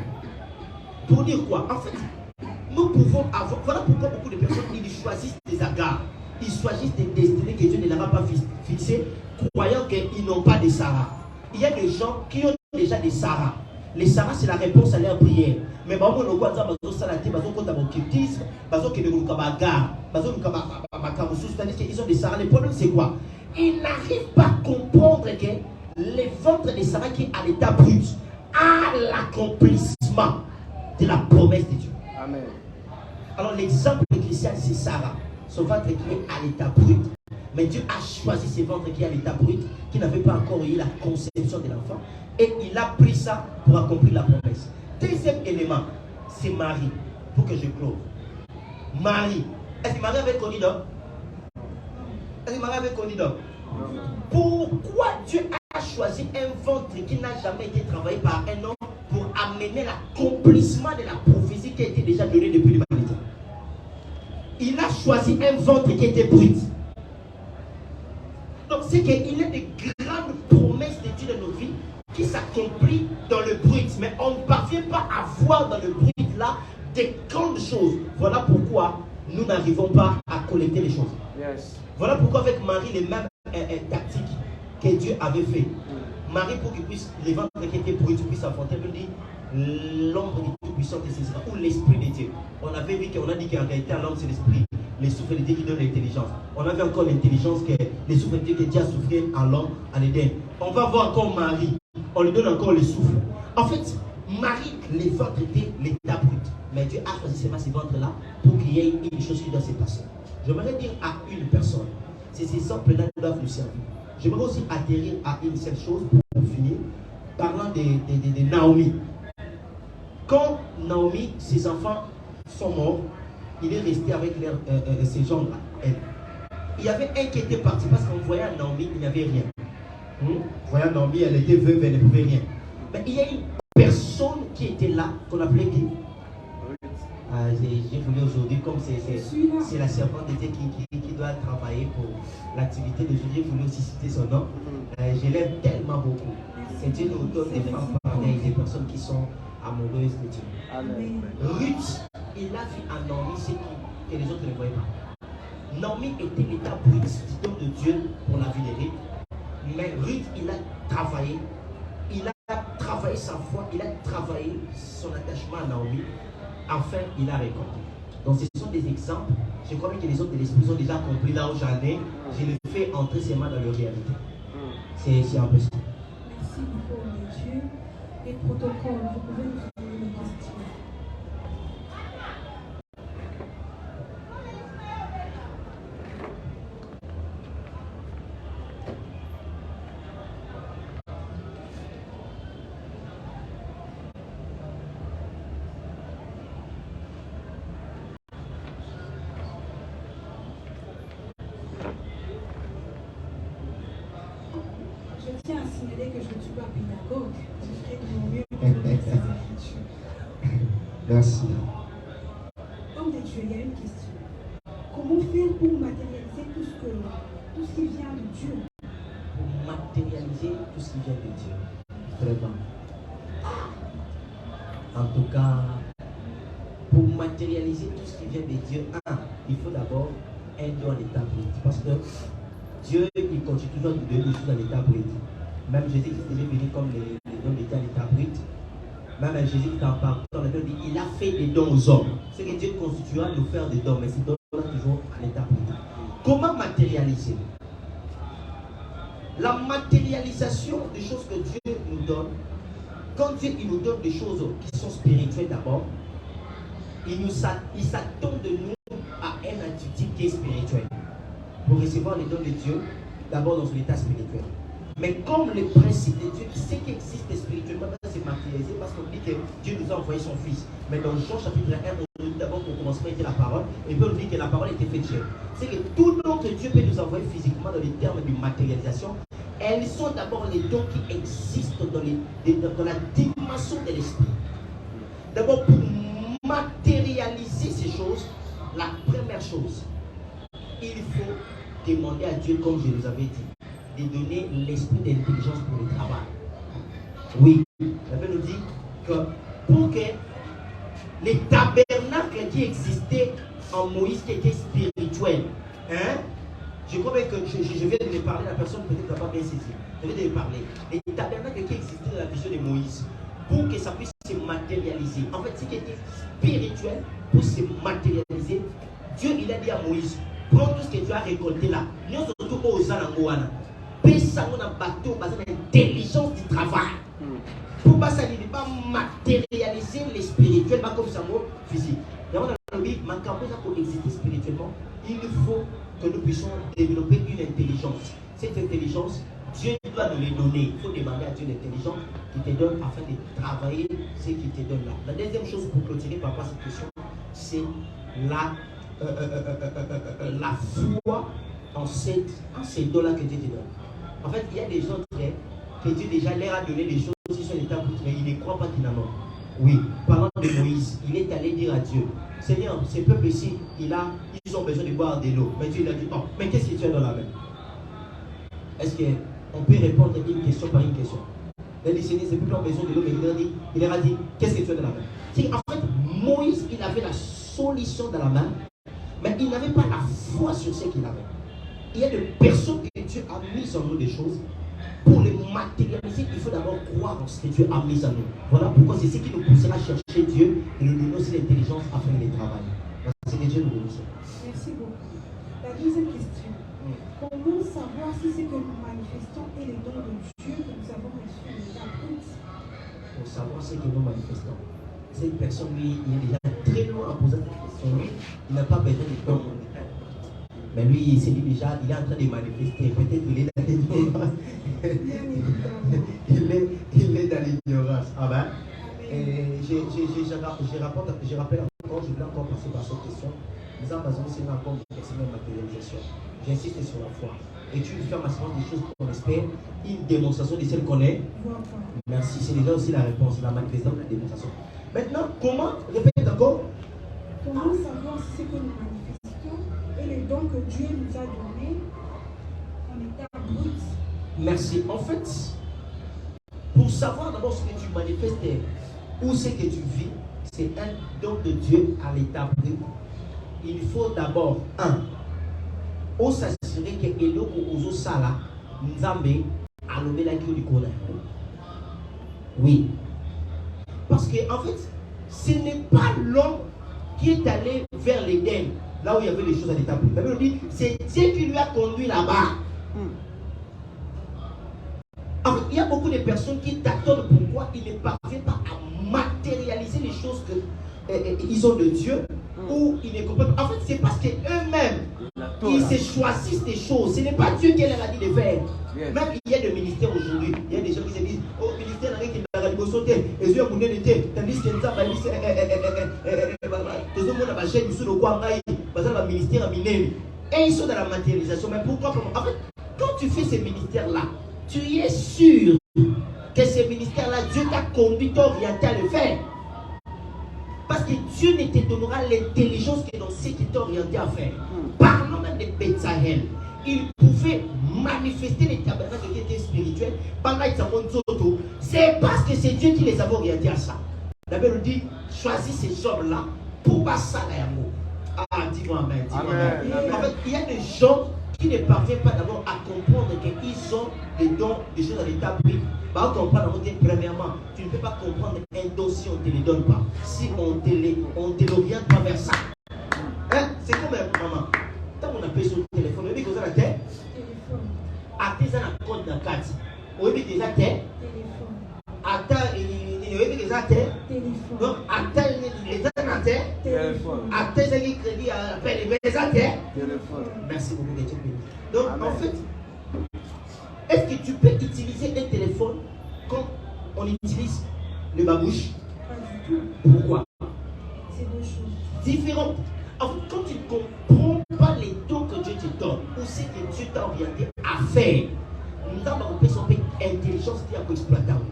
Pour dire quoi? En fait, nous pouvons avoir. Voilà pourquoi beaucoup de personnes ils choisissent des agares. Ils choisissent des destinées que Dieu ne leur a pas fixées, croyant qu'ils n'ont pas de Sarah. Il y a des gens qui ont déjà des Sarah. Les Sarah, c'est la réponse à leur prière. Mais bon, on voit ça, c'est-à-dire qu'ils ont des Sarah. Le problème, c'est quoi? Ils n'arrivent pas à comprendre que les ventres de Sarah qui est à l'état brut a l'accomplissement de la promesse de Dieu. Amen. Alors, l'exemple crucial, c'est Sarah. Son ventre qui est à l'état brut. Mais Dieu a choisi ce ventre qui est à l'état brut, qui n'avait pas encore eu la conception de l'enfant. Et il a pris ça pour accomplir la promesse. Deuxième élément, c'est Marie. Pour que je close. Marie. Est-ce que Marie avait connu d'homme? Est-ce que Marie avait connu d'homme? Pourquoi Dieu a choisi un ventre qui n'a jamais été travaillé par un homme pour amener l'accomplissement de la prophétie qui a été déjà donnée depuis l'humanité? Il a choisi un ventre qui était brut. Donc c'est qu'il y a des grandes promesses de Dieu dans nos vies qui s'accomplissent dans le brut. Mais on ne parvient pas à voir dans le brut là des grandes choses. Voilà pourquoi nous n'arrivons pas à collecter les choses. Yes. Voilà pourquoi avec Marie, les mêmes tactiques que Dieu avait fait. Marie, pour qu'il puisse, les ventres qui étaient bruits, puisse affronter, nous dit l'ombre du Tout-Puissant et c'est ça, ou l'Esprit de Dieu. On avait vu qu'on a dit qu'en réalité, l'homme c'est l'Esprit, les souffles de Dieu qui donnent l'intelligence. On avait encore l'intelligence que les souffles de Dieu que Dieu a soufflé en l'homme, en Éden. On va voir encore Marie, on lui donne encore les souffles. En fait, Marie, les ventres étaient l'état brut. Mais Dieu a choisi ces ventres-là pour qu'il y ait une chose qui doit se passer. J'aimerais dire à une personne, ces exemples-là doivent nous servir. J'aimerais aussi atterrir à une seule chose pour finir, parlant de Naomi. Quand Naomi, ses enfants sont morts, il est resté avec ces gens-là. Il y avait un qui était parti parce qu'on voyait Naomi, il n'y avait rien. Voyant Naomi, elle était veuve, elle ne pouvait rien. Mais il y a une personne qui était là, qu'on appelait qui? J'ai voulu aujourd'hui, comme c'est la servante de Dieu qui doit travailler pour l'activité de Dieu, j'ai voulu aussi citer son nom. Je l'aime tellement beaucoup. Et Dieu nous donne des femmes pareilles, des personnes qui sont amoureuses de Dieu. Amen. Ruth, il a vu en Naomi ce que les autres ne voyaient pas. Naomi était l'état brut de Dieu pour la vie de Ruth. Mais Ruth, il a travaillé. Il a travaillé sa foi, il a travaillé son attachement à Naomi. Enfin, il a récolté. Donc, ce sont des exemples. Je crois que les autres de l'esprit ont déjà compris là où j'en ai. Je le fais fait entrer ses mains dans leur réalité. C'est un peu ça. Merci beaucoup, Dieu. Et protocole, vous pouvez nous donner une question. Je tiens à signaler que je ne suis pas pédagogue. Je ferai de mon mieux pour donner ces Écritures. Merci. Homme de Dieu, il y a une question. Comment faire pour matérialiser tout ce qui vient de Dieu? Pour matérialiser tout ce qui vient de Dieu. Vraiment. En tout cas, pour matérialiser tout ce qui vient de Dieu, il faut d'abord un don en état brut. Parce que Dieu, il continue toujours de donner des choses en état brut. Même Jésus qui est venu comme les dons d'état en état brut. Même Jésus qui en parle, il a fait des dons aux hommes. C'est que Dieu constituera de nous faire des dons, mais ces dons-là toujours en état brut. Comment matérialiser? La matérialisation des choses que Dieu nous donne, quand Dieu il nous donne des choses qui sont spirituelles d'abord, il s'attend de nous à un attitude qui est spirituel. Pour recevoir les dons de Dieu, d'abord dans son état spirituel. Mais comme le principe de Dieu, ce qui existe spirituellement, c'est matérialisé parce qu'on dit que Dieu nous a envoyé son Fils. Mais dans Jean chapitre 1, on nous dit d'abord qu'au commencement était la parole, et puis on nous dit que la parole était faite chair. C'est que tout don que Dieu peut nous envoyer physiquement dans les termes de matérialisation, elles sont d'abord les dons qui existent dans la dimension de l'esprit. D'abord, pour matérialiser ces choses, la première chose, il faut demander à Dieu, comme je vous avais dit, de donner l'esprit d'intelligence pour le travail. Oui, la Bible nous dit que pour que les tabernacles qui existaient en Moïse, qui étaient spirituels, je crois que je viens de les parler, la personne peut-être n'a pas bien saisi. Je viens de les parler. Les tabernacles qui existaient dans la vision de Moïse, pour que ça puisse se matérialiser. En fait, ce qui était spirituel, pour se matérialiser, Dieu il a dit à Moïse, prends tout ce que tu as récolté là. Nous sommes tous aux Alangoana. Pesa mon bateau basé sur l'intelligence du travail. Pour pas ça, il ne pas matérialiser les spirituels, pas comme ça, mot physique. Dans la vie, pour exister spirituellement, il faut que nous puissions développer une intelligence. Cette intelligence, Dieu doit nous les donner. Il faut demander à Dieu l'intelligence qui te donne afin de travailler ce qu'il te donne là. La deuxième chose pour clôturer par rapport à cette question, c'est la foi en ces dons-là que Dieu te donne. En fait, il y a des gens que Dieu déjà leur a donné des choses qui sont l'état brut, mais ils ne croient pas finalement. Oui, parlant de Moïse, il est allé dire à Dieu, Seigneur, ces peuples ici, ils ont besoin de boire de l'eau. Mais Dieu il a dit, oh, mais qu'est-ce que tu as dans la main? Est-ce qu'on peut répondre une question par une question? Il a dit, Seigneur, ces peuples ont besoin de l'eau, mais il leur a dit, qu'est-ce que tu as dans la main? C'est en fait, Moïse, il avait la solution dans la main, mais il n'avait pas la foi sur ce qu'il avait. Il y a des personnes que Dieu a mis en nous des choses. Pour les matérialiser, il faut d'abord croire en ce que Dieu a mis en nous. Voilà pourquoi c'est ce qui nous poussera à chercher Dieu et nous donner aussi l'intelligence afin de les travailler. C'est que Dieu nous donne ça. Merci beaucoup. La deuxième question. Comment savoir si ce que nous manifestons est les dons de Dieu que nous avons reçus de l'état brut? Pour savoir ce que nous manifestons. Cette personne, lui, il est déjà très loin en posant cette question. Il n'a pas besoin de dons. Mais lui, il s'est dit déjà, il est en train de manifester. Peut-être qu'il est dans l'ignorance. il est dans l'ignorance. Ah ben? Et je rappelle encore, je voulais encore passer par cette question. Nous avons besoin de encore une personne de matérialisation. J'insiste sur la foi. Et tu fais massivement des choses qu'on espère, une démonstration de celle qu'on est. Merci, c'est déjà aussi la réponse, la manifestation de la démonstration. Maintenant, comment, répète encore. Comment savoir si ce que nous manifestons est les dons que Dieu nous a donnés en état brut? Merci. En fait, pour savoir d'abord ce que tu manifestes ou ce que tu vis, c'est un don de Dieu à l'état brut. Il faut d'abord, on s'assurer que Eloko Ozo Sala, Nzambe, Alomé la Kyo du Kona. Oui. Parce que, en fait, ce n'est pas l'homme qui est allé vers l'Éden, là où il y avait les choses à l'état brut. C'est Dieu qui lui a conduit là-bas. En fait, il y a beaucoup de personnes qui t'attendent pourquoi ils ne parviennent pas à matérialiser les choses qu'ils ont de Dieu ou ils ne comprennent pas. En fait, c'est parce qu'eux-mêmes, ils se choisissent des choses. Ce n'est pas Dieu qui leur a dit de faire. Même il y a des ministères aujourd'hui, il y a des gens qui se disent oh, ministère n'a rien qui n'a rien sauté, et Dieu a voulu l'été, tandis que ça va dire tout le monde a ma chaîne, sur le coin, le ministère a miné. Et ils sont dans la matérialisation. Mais pourquoi? En fait, quand tu fais ces ministères-là, tu es sûr que ces ministères-là, Dieu t'a conduit, t'a orienté à le faire. Parce que Dieu ne te donnera l'intelligence que dans ce qu'il t'a orienté à faire. Parlons même de Bethsaël. Il pouvait manifester les tabernacles qui étaient spirituels pendant qu'ils s'en. C'est parce que c'est Dieu qui les avait orientés à ça. La Bible dit, choisis ces hommes-là pour passer à l'amour. Ah, dis-moi amen. Amen. En fait, il y a des gens qui ne parviennent pas d'abord à comprendre qu'ils ont des dons, des choses à l'état pris. Par comprendre, premièrement, tu ne peux pas comprendre un don si on ne te les donne pas. Si on te l'oriente pas vers ça. Hein? C'est comme maman. Quand on appelle sur le téléphone, on dit que vous avez la tête. Attends, ça n'a code dans la carte. On dit déjà tête. Attends, il dit déjà tête. Donc, attends, les gens dans la tête. Attends, ça qui crédit à l'appel. Les gens tête. Merci beaucoup d'être béni. Donc, en fait, est-ce que tu peux utiliser un téléphone comme on utilise le babouche? Pas du tout. Pourquoi? C'est deux choses différentes. En fait, quand tu ne comprends pas les dons que Dieu te donne, ou ce que Dieu t'a orienté à faire, nous avons une intelligence qui est exploitable.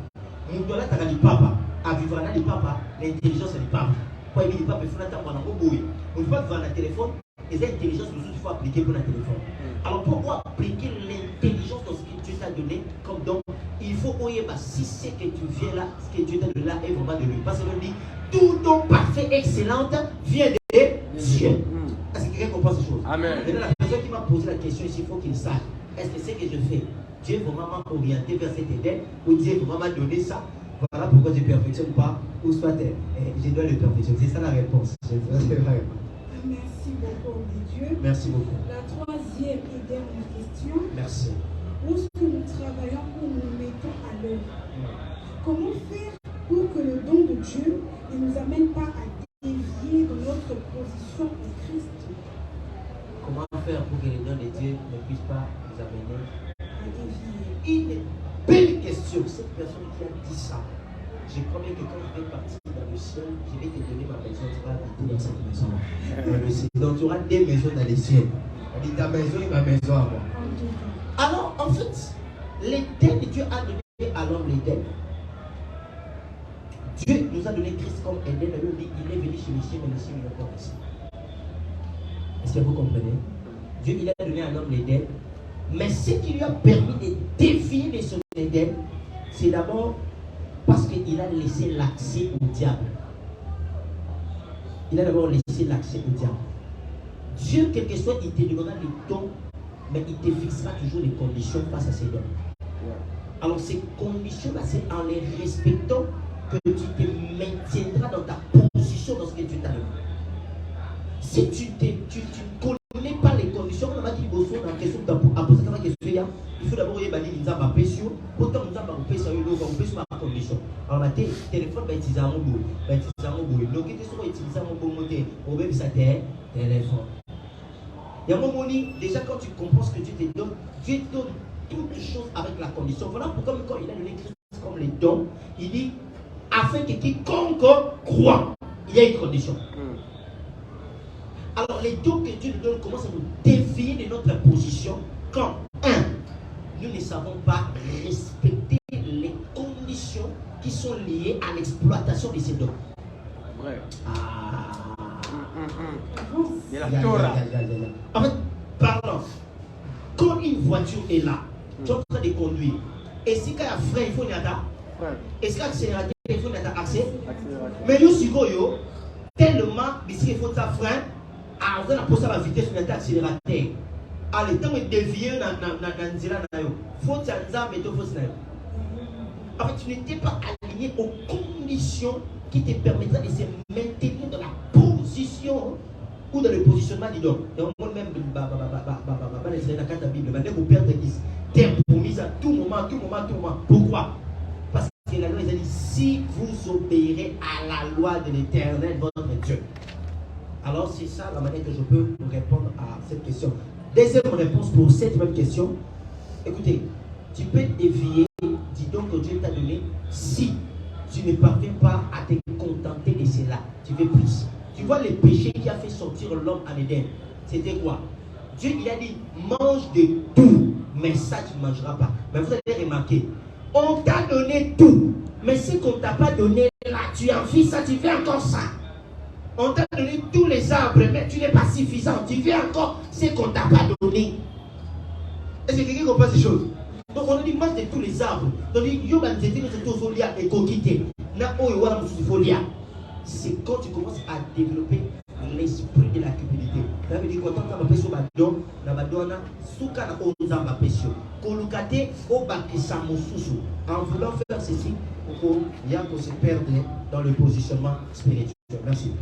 Nous avons dit papa, à vivre dans le papa, l'intelligence est du papa. Quand il dit papa, il faut attendre dans le bout. On ne peut pas vivre dans le téléphone, et cette intelligence, il faut appliquer pour le téléphone. Alors pourquoi appliquer l'intelligence dans ce que Dieu t'a donné comme don? Il faut qu'on y ait, si c'est que tu viens là, ce que Dieu t'a donné là est vraiment de lui. Parce que dit, tout don parfait, excellente, vient de Dieu. Est-ce que quelqu'un comprend ces choses? Amen. Maintenant, la personne qui m'a posé la question ici, il faut qu'il sache. Est-ce que ce que je fais, Dieu est vraiment orienté vers cette idée, ou Dieu est vraiment donné ça? Voilà pourquoi je ne perfectionne pas, ou soit je dois le perfectionner. C'est ça la réponse. Merci beaucoup, Dieu. Merci beaucoup. La troisième et dernière question. Merci. Où est-ce que nous travaillons, où nous mettons à l'œuvre? Comment faire pour que le don de Dieu ne nous amène pas à dévier de notre position en Christ? Comment faire pour que les dons de Dieu ne puissent pas nous amener à dévier? Une belle question. Cette personne qui a dit ça, je crois bien que quand je vais partir dans le ciel, je vais te donner ma maison, tu vas habiter dans cette maison. Donc tu auras des maisons dans les cieux. On dit ta maison et ma maison à moi. Alors en fait, l'Éden, Dieu a donné à l'homme l'Éden. Dieu nous a donné Christ comme Éden. Il est venu chez les cieux, mais les cieux ne l'ont pas reçu. Est-ce que vous comprenez? Dieu il a donné à l'homme l'Éden. Mais ce qui lui a permis de défier de son Éden, c'est d'abord parce qu'il a laissé l'accès au diable. Il a d'abord laissé l'accès au diable. Dieu, quel que soit, il te donnera des dons, mais il te fixera toujours des conditions face à ces dons. Alors ces conditions-là, c'est en les respectant que tu te maintiendras dans ta position dans ce que Dieu t'a donné. Si tu ne connais pas les conditions, on a dit dans la question il faut d'abord y aller dans ma pression, pourtant nous avons une pression ma condition. Alors ma téléphone va utiliser un mot, donc il faut utiliser un mot monter au même ça téléphone. Il y a un moment déjà quand tu comprends ce que Dieu te donne, Dieu te donne toutes choses avec la condition. Voilà pourquoi quand il a donné Christ comme les dons, il dit afin que quiconque croit, il y a une condition. Alors les dons que Dieu nous donne commencent à nous dévier de notre position quand, nous ne savons pas respecter les conditions qui sont liées à l'exploitation de ces dons. Ouais. En fait, parlons. Quand une voiture est là, tu es en train de conduire. Et si il y a un frein, il faut y avoir. Est-ce qu'il y a accélérateur, il faut y avoir accès. Mais yo, tellement, il faut un frein. On a posé la vitesse sur l'accélérateur. Allez, tant que dévier dans le faut que en fait, tu n'étais pas aligné aux conditions qui te permettraient de se maintenir dans la position ou dans le positionnement du don. Donc, moi-même, Israël, la carte de la Bible, vous perdez terre promise à tout moment, tout moment, tout moment. Pourquoi? Parce que la loi, ils a dit, si vous obéirez à la loi de l'Éternel, votre Dieu. Alors, c'est ça la manière que je peux vous répondre à cette question. Deuxième réponse pour cette même question. Écoutez, tu peux dévier, dis donc que Dieu t'a donné, si tu ne parviens pas à te contenter de cela, tu veux plus. Tu vois le péché qui a fait sortir l'homme en Éden, c'était quoi? Dieu il a dit, mange de tout, mais ça tu ne mangeras pas. Mais vous allez remarquer, on t'a donné tout, mais ce qu'on ne t'a pas donné là, tu envies ça, tu veux encore ça. On t'a donné tous les arbres, mais tu n'es pas suffisant, tu veux encore ce qu'on ne t'a pas donné. Est-ce que quelqu'un comprend ces choses? Donc on a dit, mange de tous les arbres. Donc il y a des coquillettes. C'est quand tu commences à développer l'esprit de la cupidité. Ça veut dire que quand tu as fait badon, na badona, souka na onzamba pesio. Kolukate obakisa mosusu. En voulant faire ceci, il y a qu'on se perdre dans le positionnement spirituel. Merci.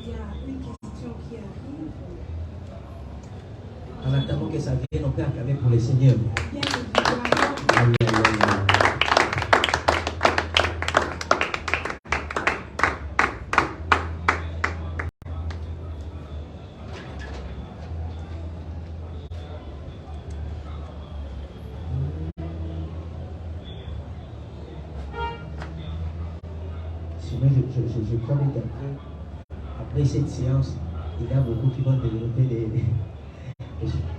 Il y a une question qui arrive. En attendant que ça vienne, on peut acclamer pour le Seigneur. Bien évidemment. Amen, amen. Je crois qu'après cette séance, il y a beaucoup qui vont développer les...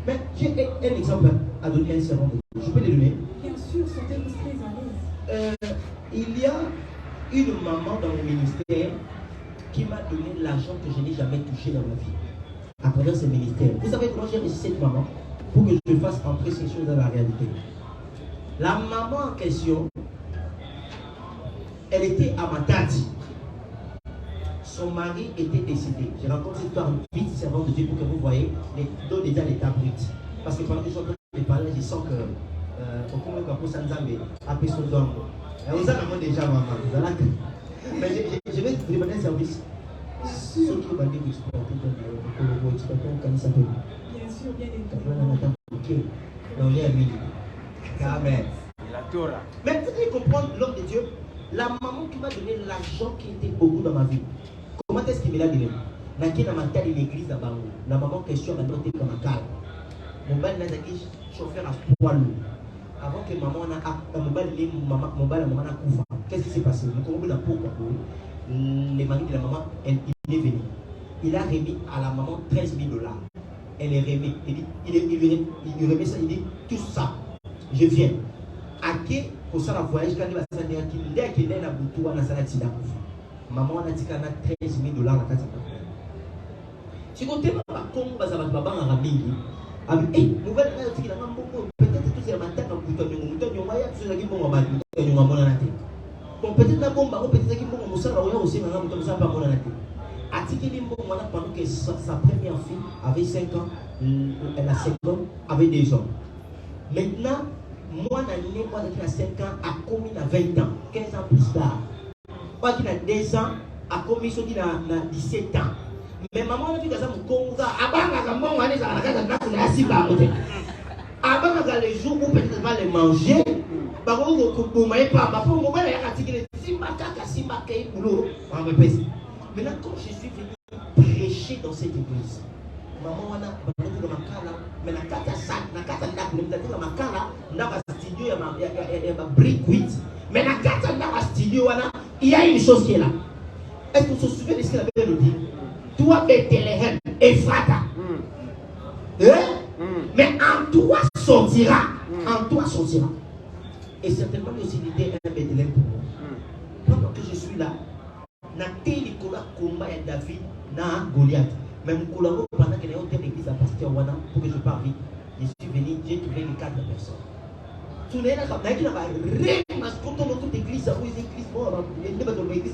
Mais j'ai un exemple à donner un second. Je peux les donner? Bien sûr, sentez-vous très à l'aise. Il y a une maman dans le ministère qui m'a donné l'argent que je n'ai jamais touché dans ma vie à travers ce ministère. Vous savez comment j'ai reçu cette maman pour que je fasse entrer ces choses dans la réalité? La maman en question, elle était à Matadi. Son mari était décédé. J'ai rencontré cette histoire vite, servant de Dieu, pour que vous voyez les déjà l'état brut. Parce que pendant que je suis en train de parler, je sens que vous avez déjà maman. Mais je vais vous demander un service. Ceux qui vont dire exporter comme ça s'appelle. Bien sûr, bien évidemment. Ok. Donc il y a mis. Amen. Mais vous devez comprendre l'homme de Dieu. La maman qui m'a donné l'argent qui était beaucoup dans ma vie. Comment est-ce qu'il me l'a donné? Naki na mata de l'église à Bango. La maman question a noté comme un calme. Mon bal n'a dit chauffeur à poids lourd. Avant que maman a mon bal maman a couvert. Qu'est-ce qui s'est passé? Nous comprenons pourquoi. Le mari de la maman, il est venu. Il a remis à la maman 13 000 $. Elle est remis. Il remet ça. Il dit tout ça. Je viens. À qui pour ça la voyage quand il va s'en aller dès qu'il est à Boutou à Nasala Tida. Maman a dit qu'il y a 13 000 $. La carte. Si vous avez un Congo, vous avez un baba en Ramini. Vous allez dire peut-être que c'est la matin dans Bouton, vous voyez que c'est bon à bon, peut-être la bombe, peut-être qu'il bon Moussa aussi, pendant que sa première fille avait 5 ans, la seconde avait 2 ans. Maintenant, moi, qui a 5 ans, a commis à 20 ans, 15 ans plus tard. Moi qui a 2 ans, a commis ce qui a 17 ans. Mais maman, on a dit que ça me congo, avant les jours où peut-être va les manger, maintenant, quand je suis venu prêcher dans cette église, maman, on a dit mais la carte à sac, la carte à studio, il y a ma brique 8. Mais la carte à studio, il y a une chose qui est là. Est-ce que vous vous souvenez de ce qu'il avait dit? Toi, Bethléem, Ephrata. Mais en toi sortira. En toi sortira. Et certainement aussi l'idée est un Bethléem pour moi. Pendant que je suis là, na teli kola combat ya David na Goliath. Même pendant que j'ai été l'église à pasteur Wana pour que je parle vite, je suis venu, j'ai trouvé les 4 personnes. Tout le monde a toute église, l'église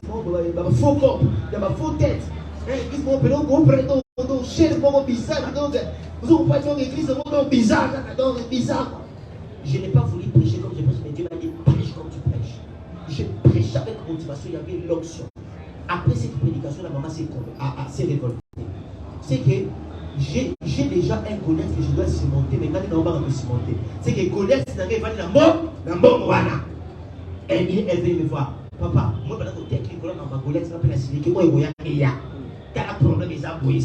faux corps, il y a ma faux tête. L'église bizarre, vous avez pas l'église bizarre. Je n'ai pas voulu prêcher comme je prêche, mais Dieu m'a dit prêche comme tu prêches. Je prêche avec motivation, il y avait l'onction. Après cette prédication, la maman s'est révoltée. C'est que j'ai déjà un Goliath que je dois surmonter, mais quand il va me surmonter, c'est que Goliath, c'est un gars qui va dans elle vient me voir. Papa, moi, pendant que tu es écrit dans ma Goliath, tu vas la signer que moi, il y a un problème, il y a un problème.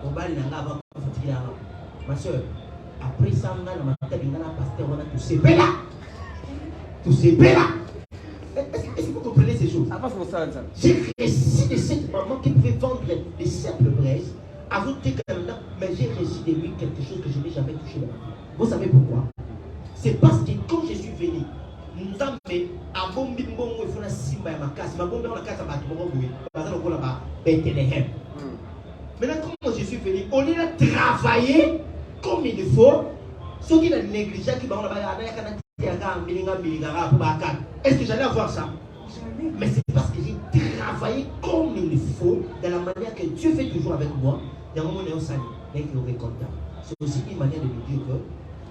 On va aller là-bas, ma soeur, après ça, on a la tête, on a la pasteur, on a tout ces là. Tout ces là. Est-ce que vous comprenez ces choses? J'ai réussi de cette maman qui pouvait vendre des simples braises. Avant de dire mais j'ai réussi de lui quelque chose que je n'ai jamais touché dans ma vie. Vous savez pourquoi? C'est parce que quand je suis venu, maintenant, quand je suis venu, on est là travailler comme il faut. Ceux qui ont négligé, qui vont est-ce que j'allais avoir ça? Mais c'est parce que j'ai travaillé comme il faut, de la manière que Dieu fait toujours avec moi. Il y a un moment où on s'allie, et qu'il est content. C'est aussi une manière de lui dire que,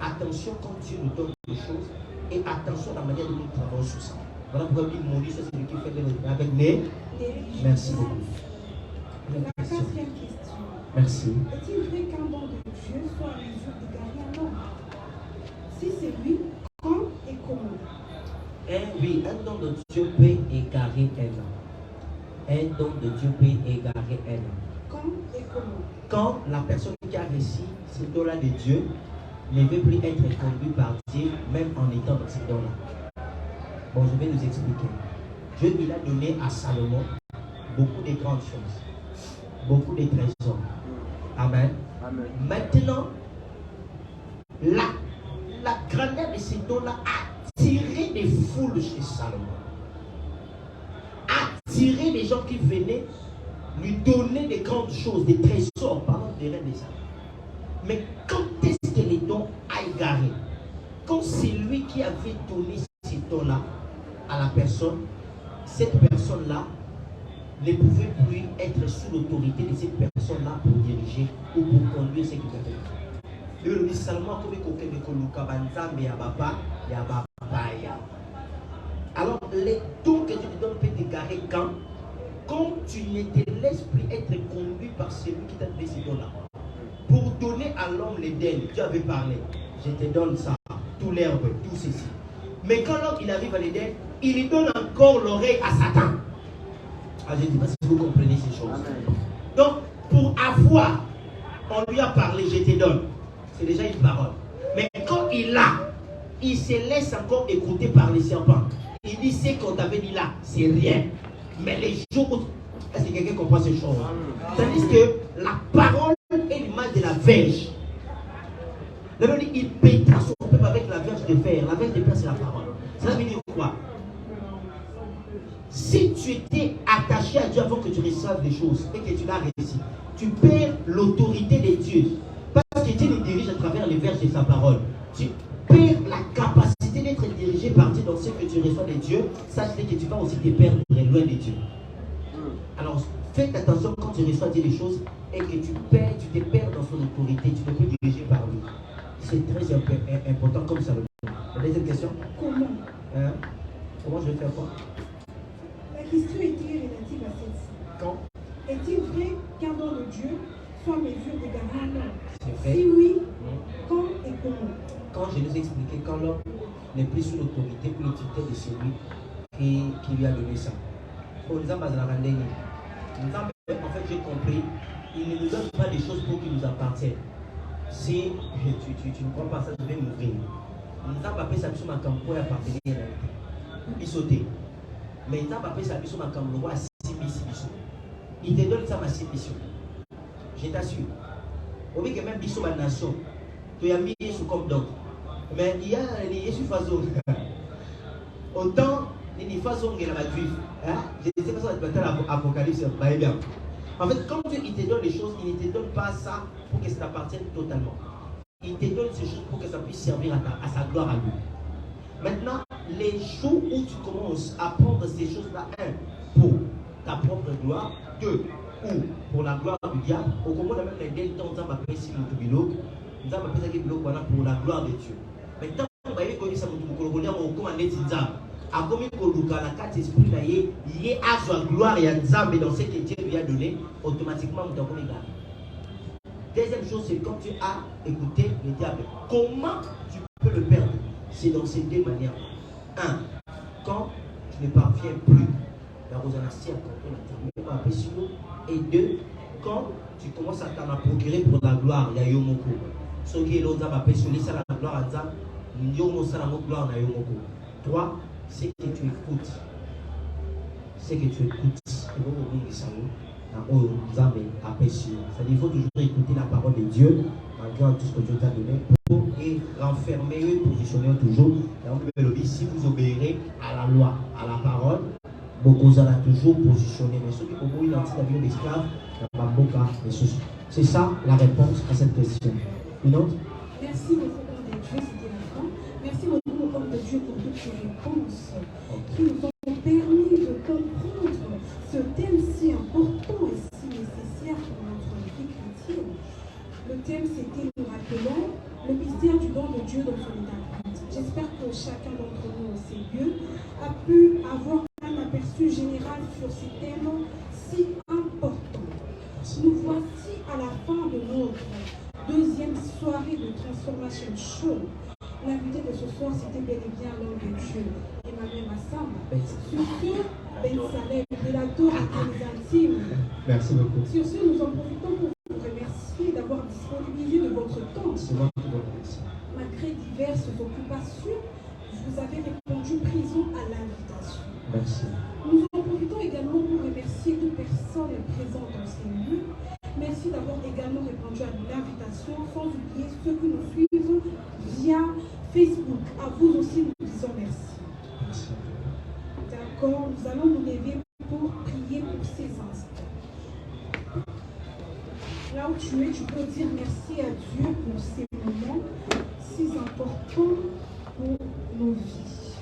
attention quand Dieu nous donne des choses, et attention à la manière dont nous travaillons sur ça. Voilà pourquoi mon Dieu, c'est celui qui fait avec mes. Merci beaucoup. La quatrième question. Merci. Est-il vrai qu'un don de Dieu soit à mesure d'égarer un homme? Si c'est lui, quand et comment? Oui, un don de Dieu peut égarer un homme. Un don de Dieu peut égarer un homme. Quand et comment? Quand la personne qui a reçu ce don-là de Dieu ne veut plus être conduit par Dieu, même en étant dans ce don-là. Bon, je vais nous expliquer. Dieu, il a donné à Salomon beaucoup de grandes choses, beaucoup de trésors. Amen. Amen. Maintenant, la grandeur de ces dons-là a attiré des foules chez Salomon. Attiré les gens qui venaient lui donner des grandes choses, des trésors, pardon, des reines des âmes. Mais quand est-ce que les dons a égaré? Quand c'est lui qui avait donné ces dons-là à la personne, cette personne-là ne pouvait plus être sous l'autorité de cette personne-là pour diriger ou pour conduire ce qu'il avait. Le Salomon comme quelqu'un de Koluka Banzambe ya Baba ya Babaya. Alors les dons que tu te donnes peuvent t'égarer quand tu ne te laisses plus être conduit par celui qui t'a donné ces dons-là. Pour donner à l'homme l'Éden, Dieu avait parlé. Je te donne ça, tout l'herbe, tout ceci. Mais quand l'homme il arrive à l'Éden, il lui donne encore l'oreille à Satan. Ah, je ne sais pas si vous comprenez ces choses. Amen. Donc, pour avoir, on lui a parlé, je te donne. C'est déjà une parole. Mais quand il se laisse encore écouter par les serpents. Il dit, ce qu'on t'avait dit là, c'est rien. Mais les jours où... Est-ce que quelqu'un comprend ces choses? Tandis que la parole est l'image de la verge. La Bible dit, il pétra son peuple avec la verge de fer. La verge de fer, c'est la parole. Ça veut dire quoi? Si tu étais attaché à Dieu avant que tu reçoives des choses et que tu l'as réussi, tu perds l'autorité de Dieu. Parce que Dieu nous dirige à travers les verges de sa parole. Tu perds la capacité d'être dirigé par Dieu dans ce que tu reçois de Dieu. Sache que tu vas aussi te perdre loin de Dieu. Alors, faites attention quand tu reçois Dieu des choses et que tu te perds dans son autorité. Tu ne peux diriger par lui. C'est très important comme ça. La deuxième question. Comment? Comment je vais faire quoi? La question était relative à celle-ci. Quand? Est-il vrai qu'un don de Dieu soit à mesure d'égarer un homme? C'est vrai. Si oui, quand et comment? Quand je nous ai expliqué, quand l'homme n'est plus sous l'autorité, plus l'autorité de celui qui lui a donné ça. Pour les hommes, en fait, j'ai compris, il ne nous donne pas des choses pour qu'ils nous appartiennent. Si tu ne crois pas ça, je vais m'ouvrir. Nous avons appelé ça sur ma campo et appartenir à la il sautait. Mais nous avons appelé ça sur ma campo à 6 bisous. Il te donne ça ma 6 bisous. Je t'assure. On dit que même bisous ma nation, tu as mis Jésus comme d'autres. Mais il y a les Jésus façon. Autant les façons que la juive. Je ne sais pas si tu as l'Apocalypse. En fait, comme Dieu il te donne les choses, il ne te donne pas ça pour que ça t'appartienne totalement. Il te donne ces choses pour que ça puisse servir à sa gloire à lui. Maintenant, les jours où tu commences à prendre ces choses-là, pour ta propre gloire, 2, ou pour la gloire du diable, au moment de même les temps, nous avons appelé ça nous avons appelé ça pour la gloire de Dieu. Maintenant, vous voyez que ça nous commande à comme la carte esprit il a sa gloire et Nzambe dans ce que Dieu lui a donné, automatiquement nous avons égaré. Deuxième chose, c'est quand tu as écouté le diable. Comment tu peux le perdre? C'est dans ces deux manières. Un, quand tu ne parviens plus dans vos anasties à et deux, quand tu commences à t'en procurer pour la gloire, il y a Yomoko. Ce qui est l'autre, va péchuler ça la gloire à ça, Yomo Salamo gloire na Yomoko. Trois, c'est que tu écoutes. C'est que tu écoutes. C'est-à-dire qu'il faut toujours écouter la parole de Dieu, malgré tout ce que Dieu t'a donné, pour renfermer et positionner toujours. Si vous obéirez à la loi, à la parole, beaucoup allez toujours positionner. Mais ceux qui ont eu l'avion d'esclaves, c'est ça la réponse à cette question. Une autre? Merci beaucoup, homme de Dieu, c'était la fin. Merci beaucoup, homme de Dieu, pour toutes ces réponses qui nous ont permis de comprendre ce thème si important et si nécessaire pour notre vie chrétienne. Le thème, c'était, nous rappelons, le mystère du don de Dieu dans son état. J'espère que chacun d'entre nous, ces lieux, a pu avoir un aperçu général sur ces thèmes si importants. Nous voici à la fin de notre deuxième soirée de Transformation Show. L'invité de ce soir, c'était bel et bien l'homme de Dieu, Emmanuel Massamba. Sur ce, Ben Salem, de la tour des intimes. Merci beaucoup. Sur ce, nous en profitons pour vous remercier d'avoir disponibilisé de votre temps. C'est moi qui vous remercie. Malgré diverses occupations, vous avez répondu présent à l'invitation. Merci. Nous en profitons également pour remercier toute personne présente dans ces lieux. Merci d'avoir également répondu à l'invitation, sans oublier ceux qui nous suivent via Facebook. À vous aussi, nous disons merci. Merci. D'accord, nous allons nous lever pour prier pour ces instants. Là où tu es, tu peux dire merci à Dieu pour ces moments si importants pour nos vies.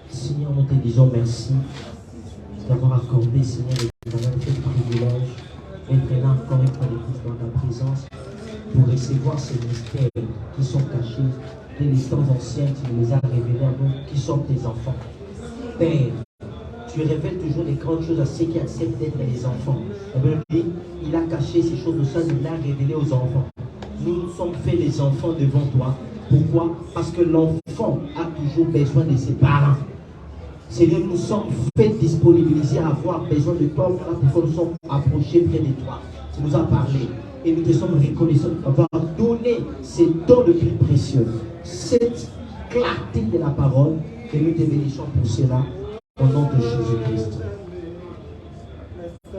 Seigneur, nous te disons merci d'avoir accordé, Seigneur, ce privilège d'être là encore une fois de plus dans ta présence pour recevoir ces mystères qui sont cachés dès les temps anciens. Tu nous les as révélés à nous qui sommes tes enfants. Père, tu révèles toujours les grandes choses à ceux qui acceptent d'être des enfants. La Bible dit, il a caché ces choses de ça, il l'a révélé aux enfants. Nous nous sommes faits les enfants devant toi. Pourquoi? Parce que l'enfant a toujours besoin de ses parents. Seigneur, nous sommes faits disponibiliser à avoir besoin de toi quand nous sommes approchés près de toi. Tu nous as parlé et nous te sommes reconnaissants d'avoir donné ces dons de plus précieux, cette clarté de la parole, et nous te bénissons pour cela au nom de Jésus-Christ.